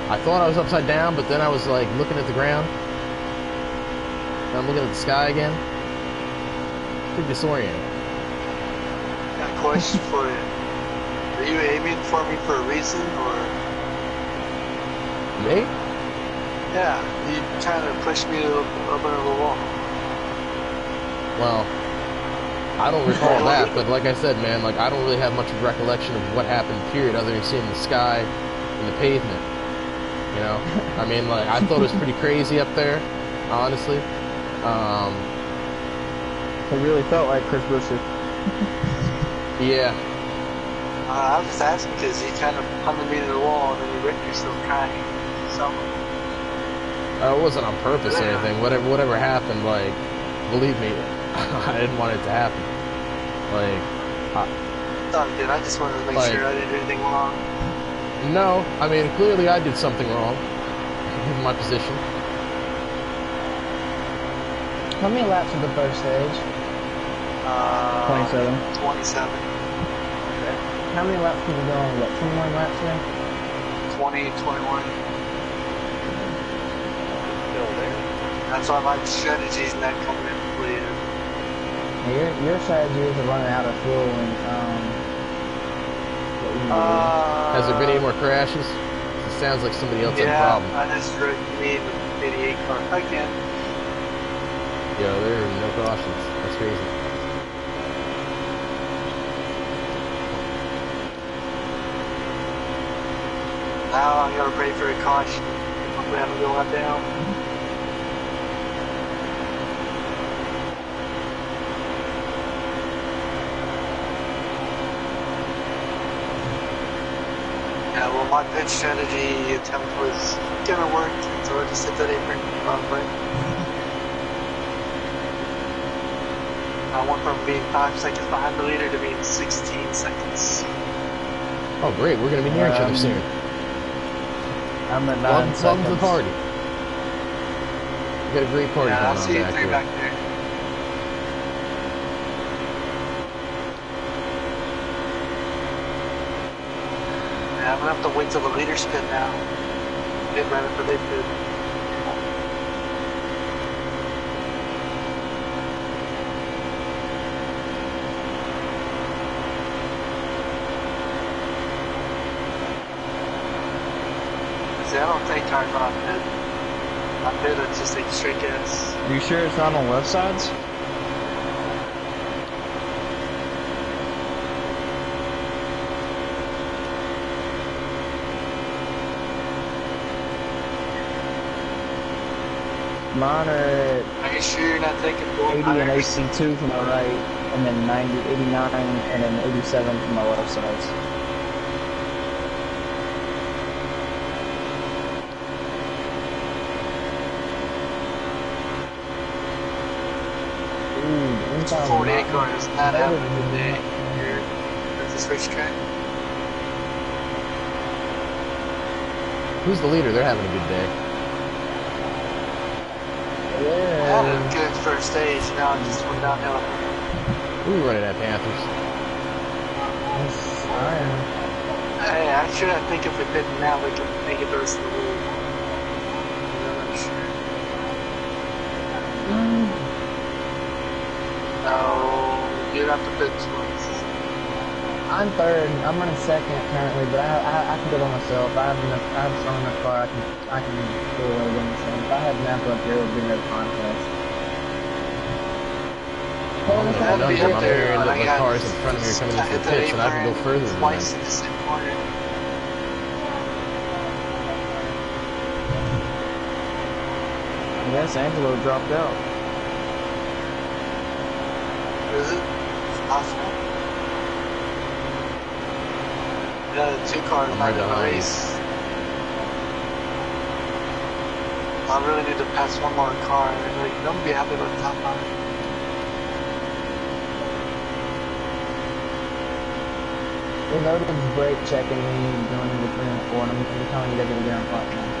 I thought I was upside down, but then I was like looking at the ground. Then I'm looking at the sky again. Pretty disoriented. Got a question for you. Are you aiming for me for a reason, or? Me? Yeah, you trying to push me up under the wall. Well, I don't recall that, but like I said, man, like I don't really have much of a recollection of what happened, period, other than seeing the sky and the pavement. You know? I mean, like, I thought it was pretty crazy up there, honestly. It really felt like Chris Buescher. Yeah. I was just asking because you kind of punted me to the wall and then you wrecked yourself trying something. It wasn't on purpose or anything. Whatever happened, like, believe me, I didn't want it to happen. Like, Thought I did. I just wanted to make sure I didn't do anything wrong. no, I mean, clearly I did something wrong, given my position. How many laps of the first stage? 27. 27. Okay. How many laps can you go on? What, 21 laps there? 20, 21. Still there. That's why my strategy's not coming into play. Your strategy is to run out of fuel and what you need to do. Has there been any more crashes? It sounds like somebody else had a Yeah, problem. I just wrecked me in the 88 car. Again. Yo, there are no cautions. That's crazy. Now I gotta pray for a caution. Hopefully I don't go out down. Yeah, well, my pit strategy attempt was gonna work, so I just hit that apron wrong way. I went from being 5 seconds behind the leader to being 16 seconds. Oh, great. We're going to be near each other soon. I'm at 9 Welcome seconds. to the party. Got a great party Yeah, I going on see back three here. back there. Yeah, I'm gonna have to wait till the leader spin now. Get ready for they pit. See, I don't take tires on pit. On pit, it's just like straight gas. Are you sure it's not on left sides? Mine are at Are you sure you're not taking four 80 and tires? 82 from my right, and then 90, 89, and then 87 from my left sides. Ooh, 48 car is not having a good day here at this racetrack. Who's the leader? They're having a good day. I had a good first stage, now it just went downhill. Who are you running at, Panthers? Yes, I am. Hey, actually, I think if we did now, we could make it the rest of the week. I'm not sure. No, you'd have to pit twice. I'm third. I'm running second currently, but I can go by myself. I have a strong enough car. I can go away by myself. If I had Napa up here, it would be no contest. Well, I'm That'd gonna be conundrum. up I'm there, hearing but that I the got cars in front of me are coming in for the pits, and I can go further than twice them. in the same corner. I guess Angelo dropped out. Is it? It's possible. Yeah, the two cars I'm not right in the behind you. race. I really need to pass one more car. Like, don't be happy with the top line. They noted brake checking me going into 3 and 4, and I'm telling you they're going to get on platform.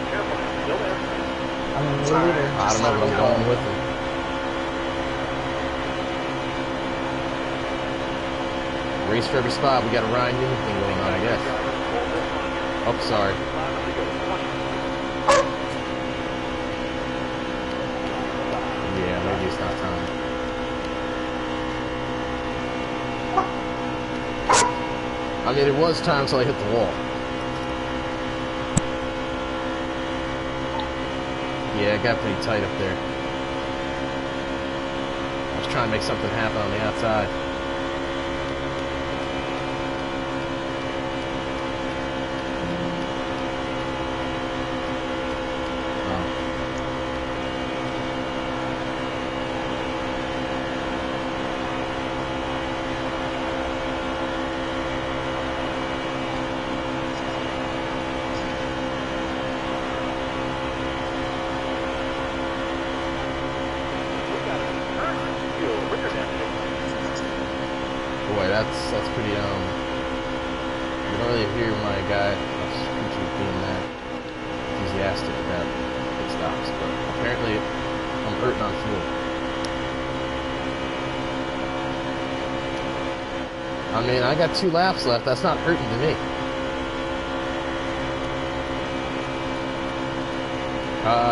Careful, still there. I'm in the Sorry. leader. I don't know, but I'm going with them. Race for every spot. We got a Ryan Newman thing going on, I guess. Oh, sorry. Yeah, maybe it's not time. I mean, it was time until I hit the wall. Yeah, it got pretty tight up there. I was trying to make something happen on the outside. Boy, that's pretty you don't really hear my guy Scooter being that enthusiastic about pit stops, but apparently I'm hurting on fuel. I mean, I got 2 laps left. That's not hurting to me.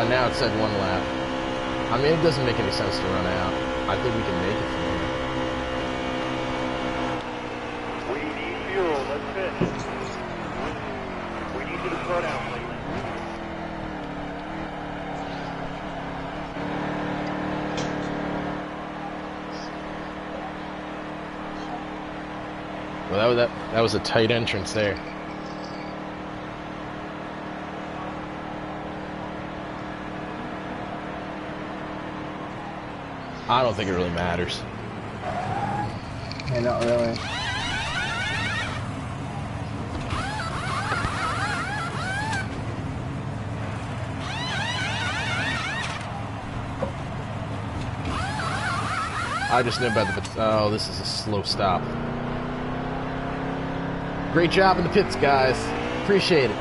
Now it said 1 lap. I mean, it doesn't make any sense to run out. I think we can make it from here. We need fuel. Let's finish. We need you to slow down, please. Well, that was a tight entrance there. I don't think it really matters. Yeah, not really. I just know about the... Oh, this is a slow stop. Great job in the pits, guys. Appreciate it.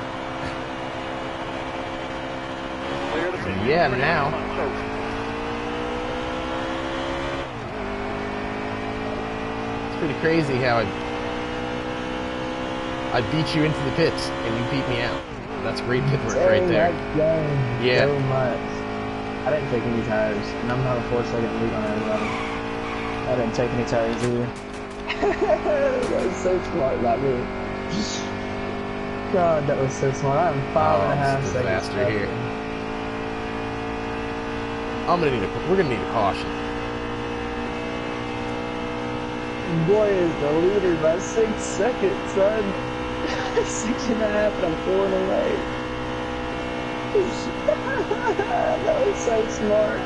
Clear the pit. Yeah, now. It's pretty crazy how I beat you into the pits and you beat me out. That's great pit work right there. Yeah. So much. I didn't take any tires, and I'm not a 4-second lead on everybody. I didn't take any tires either. That was so smart by me. God, that was so smart. I'm 5.5 seconds. Disaster here. We're gonna need a caution. Boy is the leader by 6 seconds, son. 6.5, and I'm 4 away. That was so smart.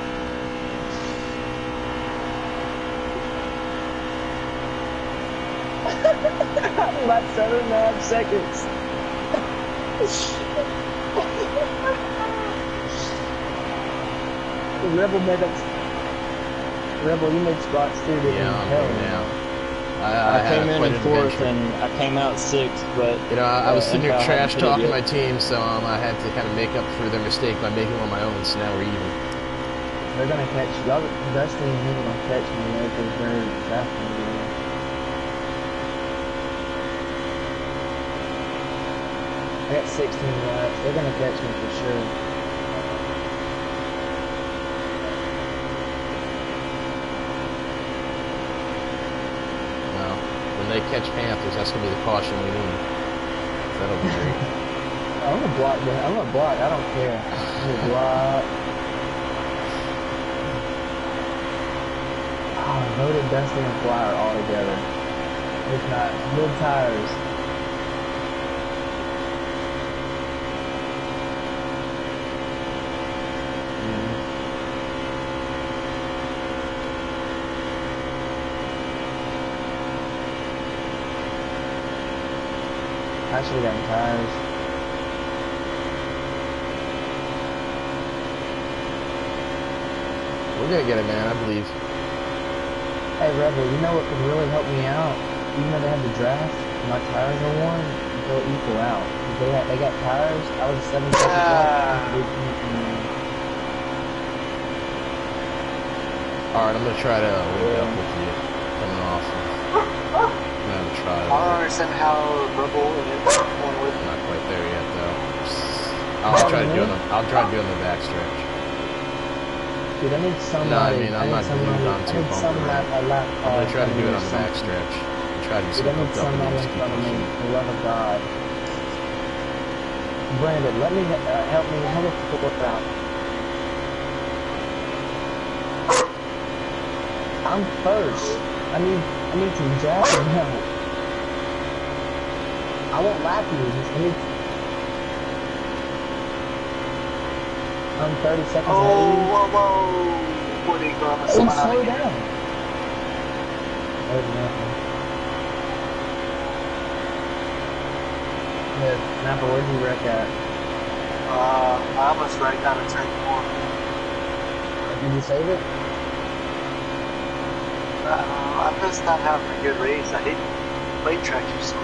About 7.5 seconds. Rebel made up. Rebel, you made spots too, didn't you? Yeah, I'm Hell good now. I had came in quite in an 4th adventure. and I came out 6th, but You know, I was sitting here Intel trash hadn't talking hit it my yet. team, so I had to kind of make up for their mistake by making one of my own. So now we're even. They're gonna catch y'all. Dusty and him are gonna catch me though, because they're drafting me. I got 16 laps. They're gonna catch me for sure. Well, when they catch Panthers, that's gonna be the caution we need. That'll be great. I'm gonna block. I'm gonna block. I don't care. I'm gonna block. Oh, loaded Dusty and Flyer all together. If not, good tires. I should have gotten tires. We're gonna get it, man. I believe. Hey Rebel, you know what could really help me out? Even though they had the draft, my tires are worn, they'll equal out. If they got tires, I was 7 seconds left. Alright, I'm gonna try to link up with you coming off. I'm gonna try. I don't understand how Rebel and him are going with I'm not quite there yet, though. I'll try to do it. I'll try to do it on the backstretch. Dude, I need somebody. No, I mean, I'm not gonna leave it on I too need some bumper. lap I'm gonna try to do it on the backstretch. And try to do Dude, I some need hooked up and somebody just in keep front of me. pushing. For the love of God. Brandon, let me help me work out. I'm first. I need some drafting help. I won't lap you. I'm 30 seconds ahead of you. whoa. What are you going to Oh, someone out slow again? down. There's nothing. Yeah, Napa, where'd you wreck at? I almost wrecked out of turn 4. Did you save it? I'm just not having a good race. I hate late track you so.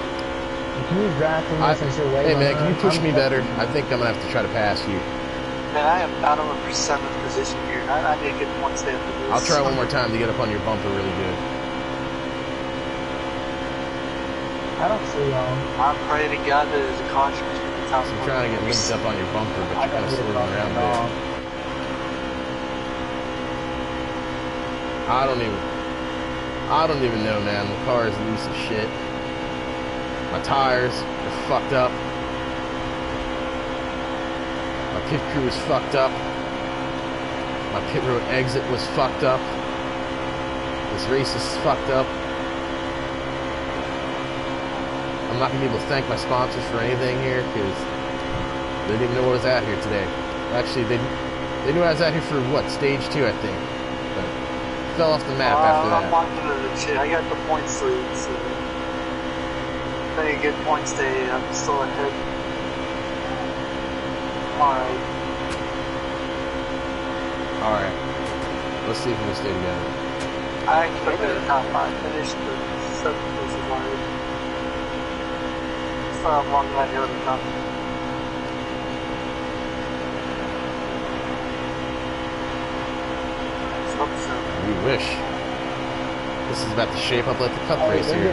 Can you drive for me since you're way Hey man, can you behind? push me better? I think I'm gonna have to try to pass you. Man, I am not on the 7th position here. I need to get one step for this. I'll try one more time to get up on your bumper really good. I don't see y'all. I'm praying to God that there's a caution between the top I'm trying to get linked up on your bumper, but you're kind of swerving around there. I don't even know, man. The car is loose as shit. My tires are fucked up. My pit crew is fucked up. My pit road exit was fucked up. This race is fucked up. I'm not gonna be able to thank my sponsors for anything here because they didn't even know I was out here today. Actually, they knew I was out here for what, stage 2, I think. But fell off the map after I'm that. watching the shit. I got the points lead, so pretty good points day. I'm still ahead. Alright. Alright. Let's see if we can stay together. I expected a top 5 finish, but 7th was wide. So I'm long glad you the top. Let's hope so. We wish. This is about to shape up like the cup race they're here.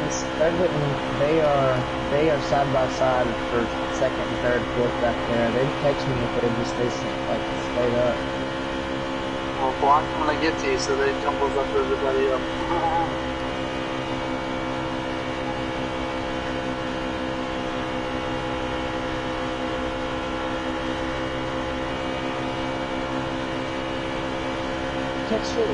they are side by side for second, third, fourth back there. They'd catch me if they just stay like straight up. Well, block them when I get to you so they tumbles up everybody up. Catch shit.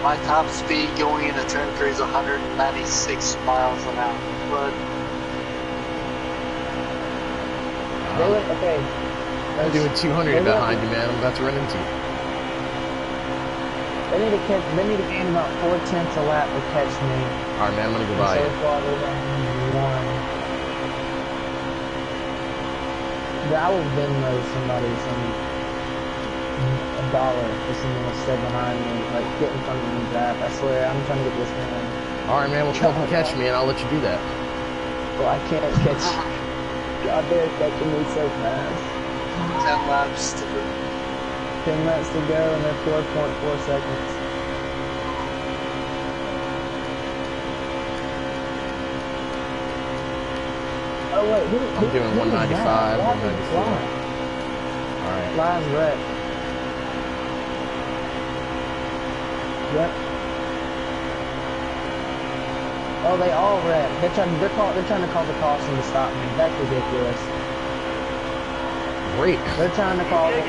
My top speed going into turn 3 is 196 miles an hour. But Okay. I'm doing 200 behind you, man. I'm about to run into you. They need to gain about 4/10 a lap to catch me. All right, man. I'm gonna go by So you. far, they're down 1. I will Venmo somebody $1 for someone to stay behind me, like get in front of me and drive. I swear, I'm trying to get this man. All right, man. Well, come up and catch me, and I'll let you do that. Well, I can't catch. God, they're catching me so fast. 10 laps to go. 10 laps to go, and they're 4.4 seconds. Oh wait, I'm doing 195, 194. All right. Line's wrecked. Yep. Oh, they all wrecked. They're trying to call the caution to stop me. That's ridiculous. Great. They're trying to call it.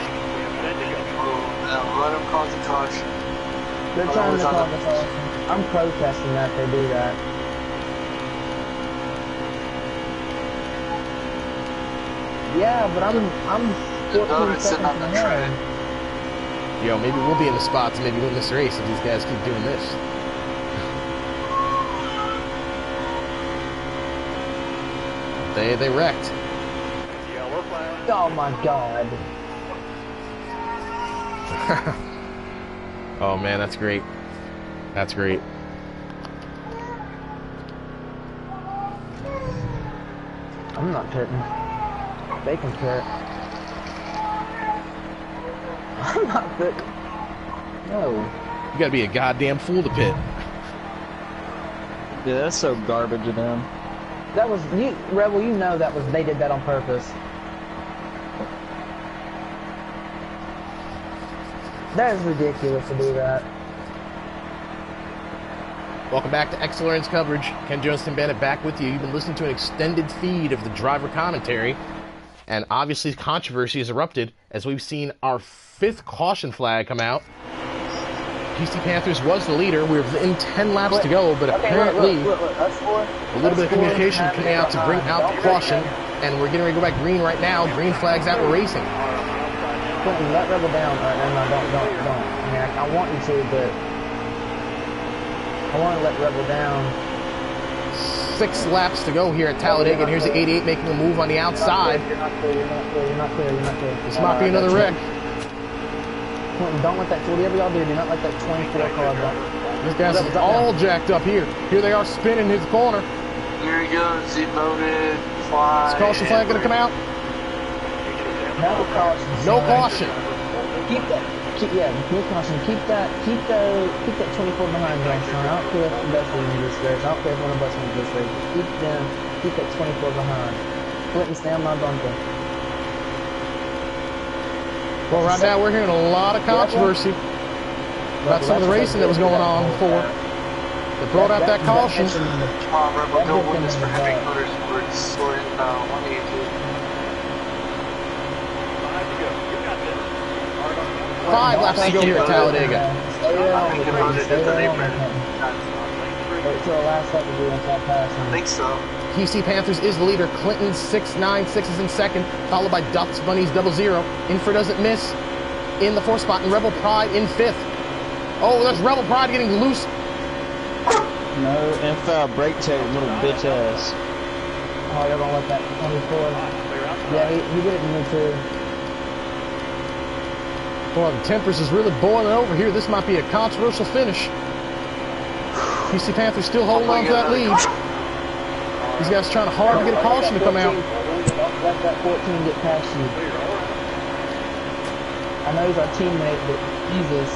Let them cause a caution. They're trying to call the caution. I'm protesting that they do that. Yeah, but I'm 14 seconds ahead. Yo, maybe we'll be in the spots, maybe win this race if these guys keep doing this. They wrecked. Yellow flag. Oh my god. Oh man, that's great. That's great. I'm not pitting. They can pit. I'm not pitting. No. You gotta be a goddamn fool to pit. Yeah, that's so garbage of them. That was you, Rebel. You know that was they did that on purpose. That is ridiculous to do that. Welcome back to Excellence coverage. Ken Joneston Bennett back with you. You've been listening to an extended feed of the driver commentary, and obviously controversy has erupted as we've seen our 5th caution flag come out. PC Panthers was the leader. We were in 10 laps to go, but apparently look, a little bit of communication coming out to bring out the caution, and we're getting ready to go back green right now. Green flag's out, we're racing. Quentin, let Rebel down. No, don't. I mean, I want you to, but I want to let Rebel down. 6 laps to go here at Talladega, and here's the 88 making a move on the outside. You're not clear. This might be another wreck. Quentin, don't let that, whatever y'all do not let that 24 car bump. These guys are all jacked up here. Here they are spinning his corner. Here he goes, he voted, fly. Is caution flag going to come out? No caution. No caution. Keep that. No caution. Keep that 24 behind John. I don't care if the best wins this race. I don't care if one of us wins this race. Keep that 24 behind. Clinton, stay on my bunker. Well, right now we're hearing a lot of controversy about some of the racing that was going on before. They brought out that caution. Rebel, go win this for Heavy Motorsports. We're in 182. 5 laps to go here at Talladega. Wait till the last lap to do once I pass him. I think so. PC Panthers is the leader. Clinton 696 is in second, followed by Ducks Bunnies 00. Infer doesn't miss in the 4th spot, and Rebel Pride in 5th. Oh, there's Rebel Pride getting loose. No, and brake check, little bitch ass. Oh, you're gonna let that 24. Yeah, he did it to me too. Boy, the tempers is really boiling over here. This might be a controversial finish. PC Panthers still holding on to that lead. These guys trying hard to get a caution to come out. Don't let that 14 get past you. I know he's our teammate, but Jesus.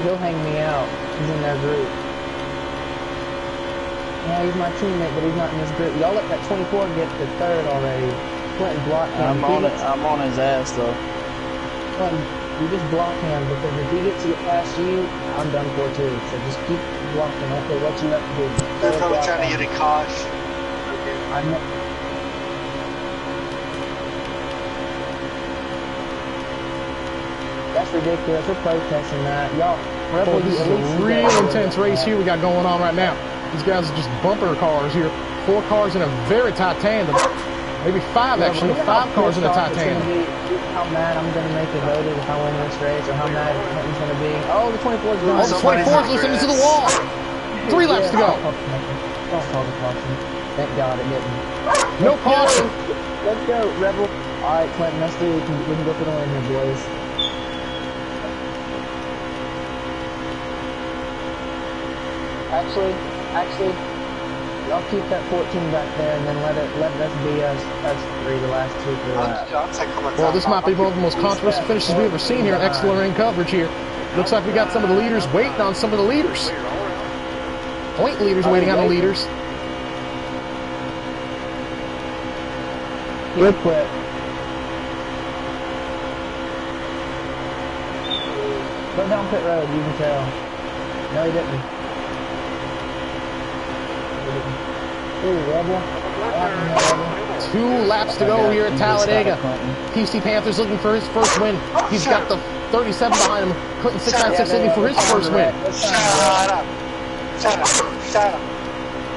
He'll hang me out. He's in their group. Yeah, he's my teammate, but he's not in this group. Y'all let that 24 get to third already. Clinton block him. I'm on his ass though. Clinton, you just block him because if he gets to get past you, I'm done for too. So just keep blocking. I don't care what you have to do. They're probably trying to get a caution. I know. That's ridiculous. We're protesting that. Y'all, Boy, this is a real intense race here we got going on right now. These guys are just bumper cars here. 4 cars in a very tight tandem. Maybe 5 actually. 5 cars in a tight tandem. How mad I'm going to make it voted if I win this race, or how mad Clinton's going to be. Oh, the 24's going. Oh, the 24's listening to the wall. 3 laps to go. Don't call the caution. Thank God it didn't. No caution. Let's go, Rebel. All right, Clinton, let's do it. We can go for the win here, boys. Actually, y'all keep that 14 back there, and then let us be us 3 the last 2 for that. Well, this might be one of the most controversial finishes we've ever seen here in Excellent Rain coverage here. Looks like we got some of the leaders waiting on some of the leaders. Point leaders waiting on the leaders. Real quick. Go down pit road, you can tell. No, he didn't. Ooh, Rebel. 2 laps to go here at Talladega. PC Panthers looking for his first win. He's got the 37 behind him. Clinton 696 looking for his first win. Shut up.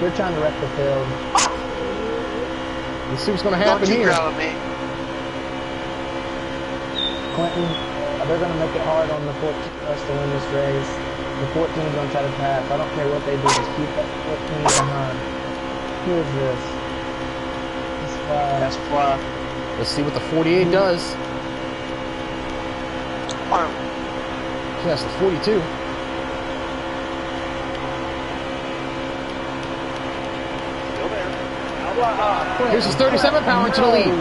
You're trying to wreck the field. Let's see what's going to happen here. Clinton, they're going to make it hard on the 14 for us to win this race. The 14 is going to try to pass. I don't care what they do. Just keep that 14 behind. Who is this? That's fly. Let's see what the 48 does. That's the 42. Here's his 37 power into the lead.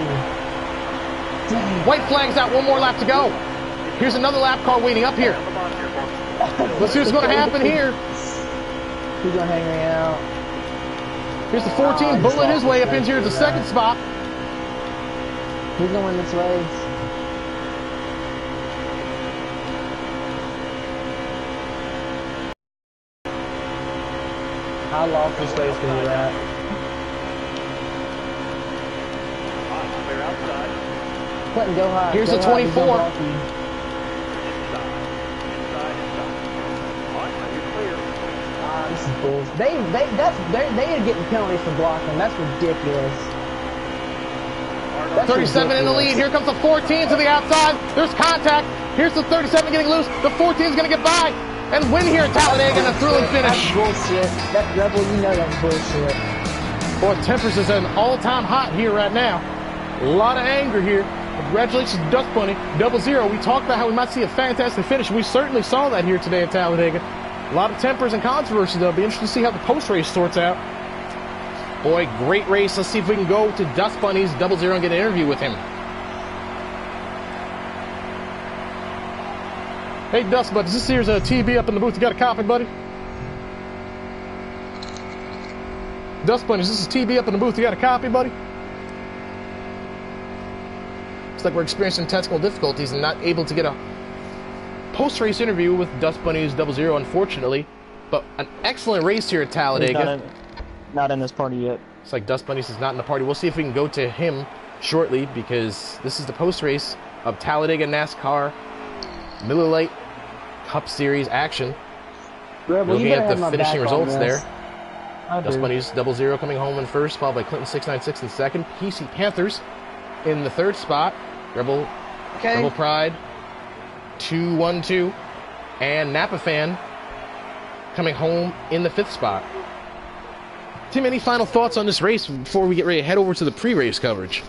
White flag's out, 1 more lap to go. Here's another lap car waiting up here. Let's see what's going to happen here. He's going to hang me out. Here's the 14 bullet his way up into here to the 2nd spot. Who's going to win this race? I lost this race for you, that. Clinton, go high. Here's go the high, 24. This is bullshit. They are getting penalties for blocking. That's ridiculous. That's 37 ridiculous. in the lead. Here comes the 14 to the outside. There's contact. Here's the 37 getting loose. The 14 is going to get by and win here at Talladega in a thrilling finish. That's bullshit. That Rebel, you know that's bullshit. Boy, tempers is at an all-time hot here right now. A lot of anger here. Congratulations to Dust Bunny. 00. We talked about how we might see a fantastic finish. We certainly saw that here today at Talladega. A lot of tempers and controversy, though. It'll be interesting to see how the post-race sorts out. Boy, great race. Let's see if we can go to Dust Bunny's 00 and get an interview with him. Hey, Dust Bunny, this here's a TB up in the booth. You got a copy, buddy? Dust Bunny, this is TB up in the booth. You got a copy, buddy? Looks like we're experiencing technical difficulties and not able to get a post-race interview with Dust Bunny's 00, unfortunately. But an excellent race here at Talladega. Not in this party yet. It's like Dust Bunny's is not in the party. We'll see if we can go to him shortly because this is the post-race of Talladega NASCAR Miller Lite Cup Series action. Rebel, looking at the finishing results there. Dust Dust Bunny's 00 coming home in first, followed by Clinton 696 in second. PC Panthers in the 3rd spot. Rebel Pride 212, and Napa Fan coming home in the 5th spot. Tim, any final thoughts on this race before we get ready to head over to the pre-race coverage?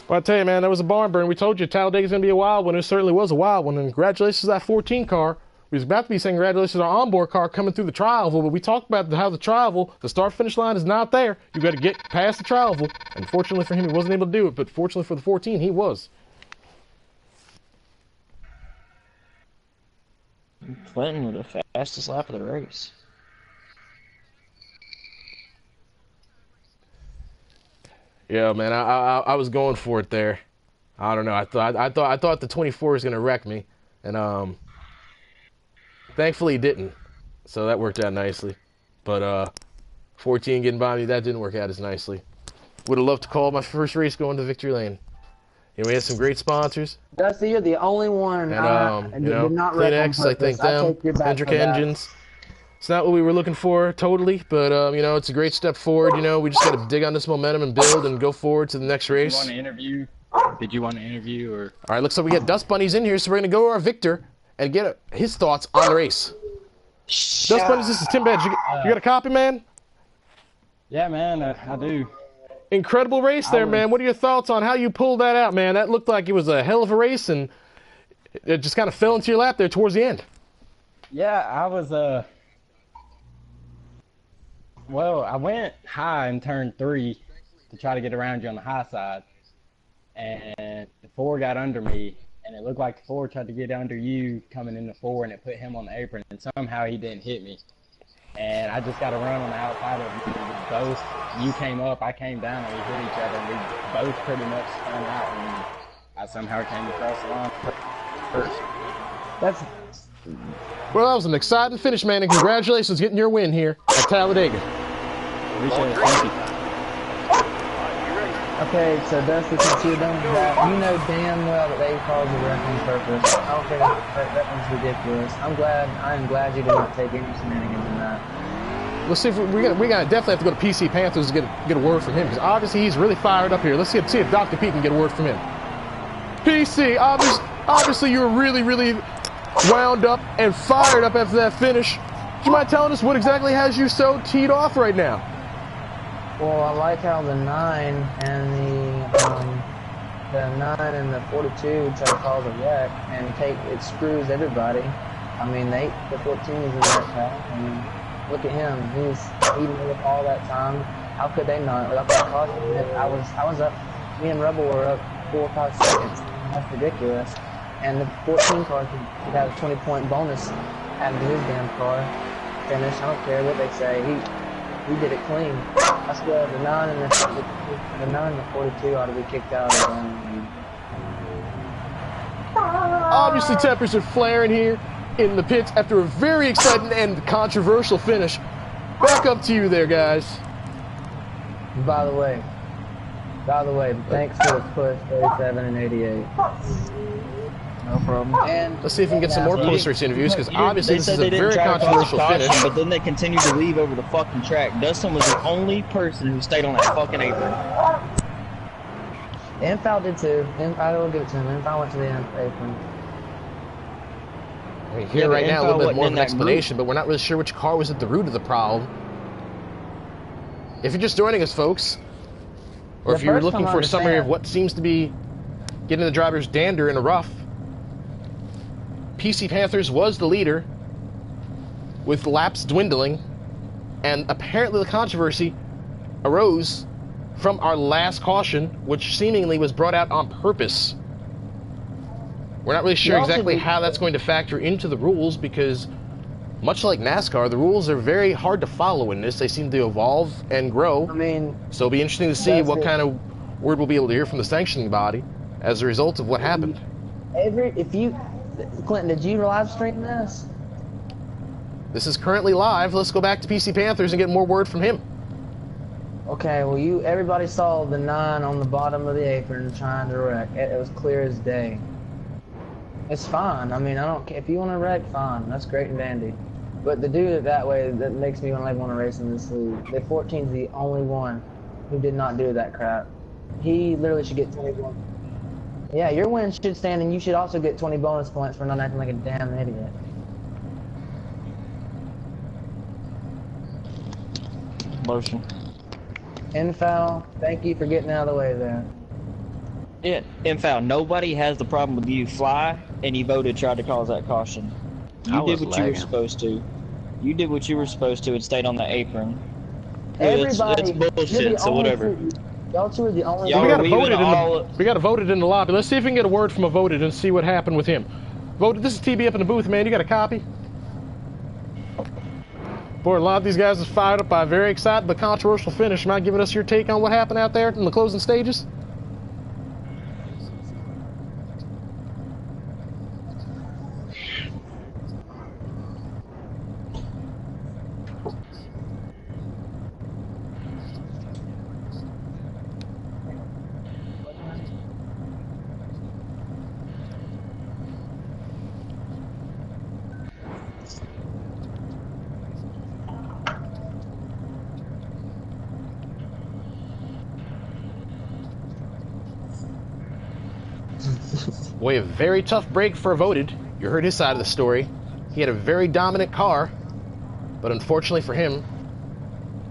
Well, I tell you, man, that was a barn burn. We told you Talladega's going to be a wild one. It certainly was a wild one. And congratulations to that 14 car. We was about to be saying congratulations to our onboard car coming through the tri-oval, but we talked about how the tri-oval, the start-finish line is not there. You got to get past the tri-oval. Unfortunately for him, he wasn't able to do it, but fortunately for the 14, he was. Clinton with the fastest lap of the race. Yeah, man, I was going for it there. I don't know. I thought the 24 was gonna wreck me, and thankfully it didn't. So that worked out nicely. But 14 getting by me, that didn't work out as nicely. Would have loved to call my first race going to victory lane. You know, we had some great sponsors. Dusty, you're the only one. And you know, did not wreck on X, I purpose. thank them. Hendrick Engines. It's not what we were looking for totally, but you know, it's a great step forward. You know, we just got to dig on this momentum and build and go forward to the next race. Did you want to interview? Did you want to interview or? All right, looks like we got Dust Bunnies in here, so we're gonna go to our Victor and get his thoughts on the race. Dust Bunnies, this is Tim Badge. You got a copy, man? Yeah, man, I do. Incredible race there, man. What are your thoughts on how you pulled that out, man? That looked like it was a hell of a race, and it just kind of fell into your lap there towards the end. Yeah, I was, well, I went high in turn 3 to try to get around you on the high side, and the 4 got under me, and it looked like the 4 tried to get under you coming in the 4, and it put him on the apron, and somehow he didn't hit me. And I just got to run on the outside of you. Both, you came up, I came down, and we hit each other, and we both pretty much spun out, and I somehow came across the line first. Well, that was an exciting finish, man, and congratulations getting your win here at Talladega. Appreciate it. Thank you. Okay, so Dusty, since you're done with that, you know damn well that they caused a wreck on purpose. I don't think that was ridiculous. I am glad you did not take any shenanigans in that. Let's see if we gotta definitely have to go to PC Panthers to get a word from him, because obviously he's really fired up here. Let's see if Dr. P can get a word from him. PC, obviously you were really wound up and fired up after that finish. Do you mind telling us what exactly has you so teed off right now? Well, I like how the 9 and the 42 try to cause a wreck and it screws everybody. I mean, the 14 is in that pack. I mean, look at him. He's eating with all that time. How could they not? Without that caution, I was up. Me and Rebel were up 4 or 5 seconds. That's ridiculous. And the 14 car could have a 20-point bonus added to his damn car finish. I don't care what they say. He did it clean. That's good. The 9 and the 42 ought to be kicked out of the game. Obviously, tempers are flaring here in the pits after a very exciting and controversial finish. Back up to you there, guys. By the way, thanks for the push, 37 and 88. No problem. And let's see if we can get some more post-race interviews, because obviously this is a very controversial finish. But then they continue to leave over the fucking track. Dustin was the only person who stayed on that fucking apron. Infal did too. I will give it to him. Infal went to the apron. I mean, here right now, a little bit more of an explanation, but we're not really sure which car was at the root of the problem. If you're just joining us, folks, or if you're looking for a summary of what seems to be getting the driver's dander in a rough, PC Panthers was the leader with laps dwindling, and apparently the controversy arose from our last caution, which seemingly was brought out on purpose. We're not really sure exactly how that's going to factor into the rules, because much like NASCAR, the rules are very hard to follow in this. They seem to evolve and grow. I mean, so it'll be interesting to see what kind of word we'll be able to hear from the sanctioning body as a result of what happened. Clinton, did you live stream this? This is currently live. Let's go back to PC Panthers and get more word from him. Okay, well, everybody saw the 9 on the bottom of the apron trying to wreck. It was clear as day. It's fine. I mean, I don't care. If you want to wreck, fine. That's great and dandy. But to do it that way, that makes me want to race in this league. The 14's the only one who did not do that crap. He literally should get 21. Yeah, your win should stand, and you should also get 20 bonus points for not acting like a damn idiot. motion. Infoul, thank you for getting out of the way there. Yeah, infoul. Nobody has the problem with you fly, and you voted tried to cause that caution. I You did was what you were lagging. supposed to. You did what you were supposed to and stayed on the apron. It's Everybody, you're bullshit, the so only whatever. Y'all two are the only Y'all we are got weaving voted in all- the we got voted in the lobby. Let's see if we can get a word from a voted and see what happened with him. Voted. This is TB up in the booth, man. You got a copy? Boy, a lot of these guys is fired up by a very excited but controversial finish. Mind giving us your take on what happened out there in the closing stages? Boy, a very tough break for voted. You heard his side of the story. He had a very dominant car, but unfortunately for him,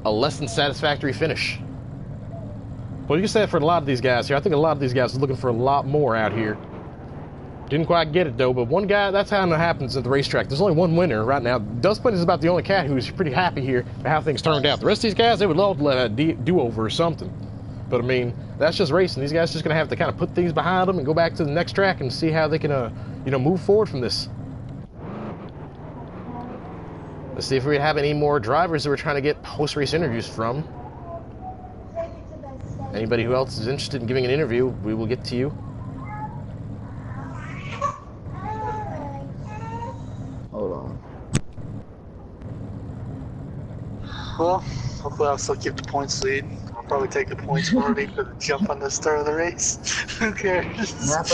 a less than satisfactory finish. Well, you can say that for a lot of these guys here. I think a lot of these guys are looking for a lot more out here. Didn't quite get it though, but one guy, that's how it happens at the racetrack. There's only one winner right now. Dustbin is about the only cat who's pretty happy here at how things turned out. The rest of these guys, they would love to let a do-over or something. But I mean, that's just racing. These guys just gonna have to kind of put things behind them and go back to the next track and see how they can, move forward from this. Let's see if we have any more drivers that we're trying to get post-race interviews from. Anybody who else is interested in giving an interview, we will get to you. Hold on. Well, hopefully I'll still keep the points lead. I'll probably take the points for me for the jump on the start of the race. Who cares? Napa,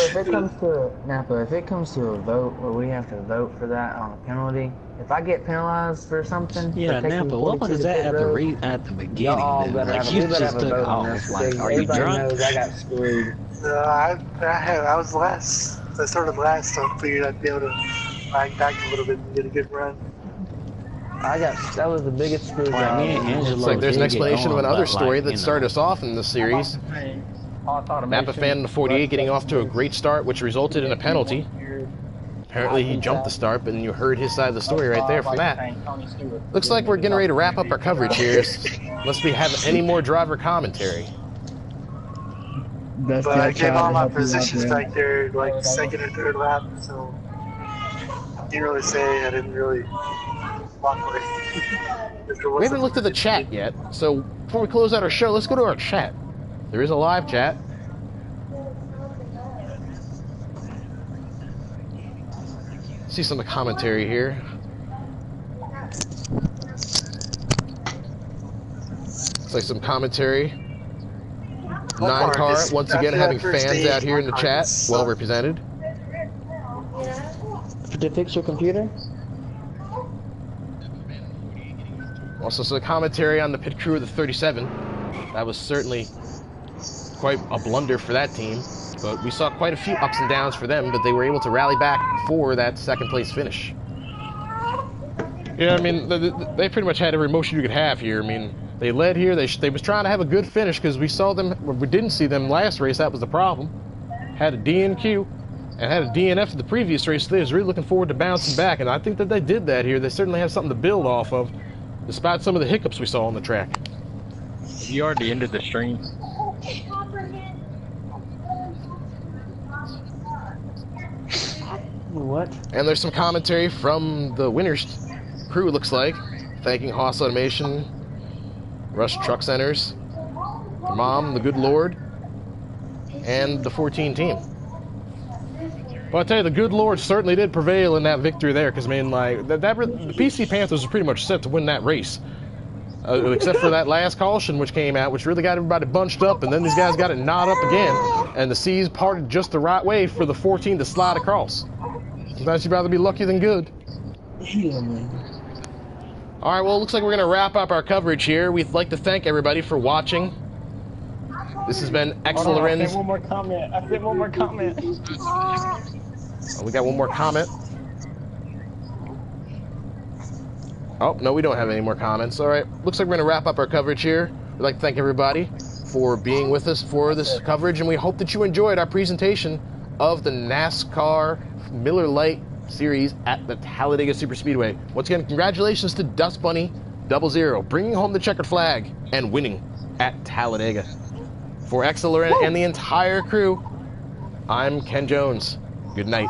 if it comes to a vote where we have to vote for that on a penalty, if I get penalized for something, Yeah, for taking Napa, what 42 was to that pit at the road, at the beginning? y'all Then? better Like have, you we better just have a took vote on this. off. Like, are you Everybody drunk? knows I got screwed. I was last. I started last, so I figured I'd be able to lag back a little bit and get a good run. That was the biggest screw Well, job. me and Angelo Looks like there's an did get explanation of on, another but, story like, that you started know. us off in the series. Napa fan in the 48 getting off to a great start, which resulted in a penalty. Apparently he jumped the start, but you heard his side of the story right there from that. Looks like we're getting ready to wrap up our coverage here, unless we have any more driver commentary. That's But I that gave child all to my help you out positions there. back there, like second or third lap, so can't really say I didn't really walk away. We haven't looked at the chat yet, so before we close out our show, let's go to our chat. There is a live chat. See some of the commentary here. Looks like some commentary. Nine Car, once again having fans out here in the chat, well represented. To fix your computer? Also some commentary on the pit crew of the 37. That was certainly quite a blunder for that team, but we saw quite a few ups and downs for them, but they were able to rally back for that second place finish. Yeah, I mean, they pretty much had every emotion you could have here. I mean, they led here, they was trying to have a good finish because we didn't see them last race, that was the problem. Had a DNQ and had a DNF in the previous race, so they was really looking forward to bouncing back, and I think that they did that here. They certainly have something to build off of, despite some of the hiccups we saw on the track. You already ended the stream. What? And there's some commentary from the winners crew, looks like, thanking Haas Automation, Rush Truck Centers, the Mom, the Good Lord, and the 14 team. But I tell you, the Good Lord certainly did prevail in that victory there, because, I mean, like, the PC Panthers were pretty much set to win that race. Except for that last caution which came out, which really got everybody bunched up, and then these guys got it knot up again, and the seas parted just the right way for the 14 to slide across. Sometimes you'd rather be lucky than good. All right, well, it looks like we're going to wrap up our coverage here. We'd like to thank everybody for watching. This has been Excellence. I said one more comment. We got one more comment. Oh, no, we don't have any more comments. All right, looks like we're going to wrap up our coverage here. We'd like to thank everybody for being with us for this coverage, and we hope that you enjoyed our presentation of the NASCAR Miller Lite Series at the Talladega Superspeedway. Once again, congratulations to Dust Bunny 00, bringing home the checkered flag and winning at Talladega. For Exeler and the entire crew, I'm Ken Jones. Good night.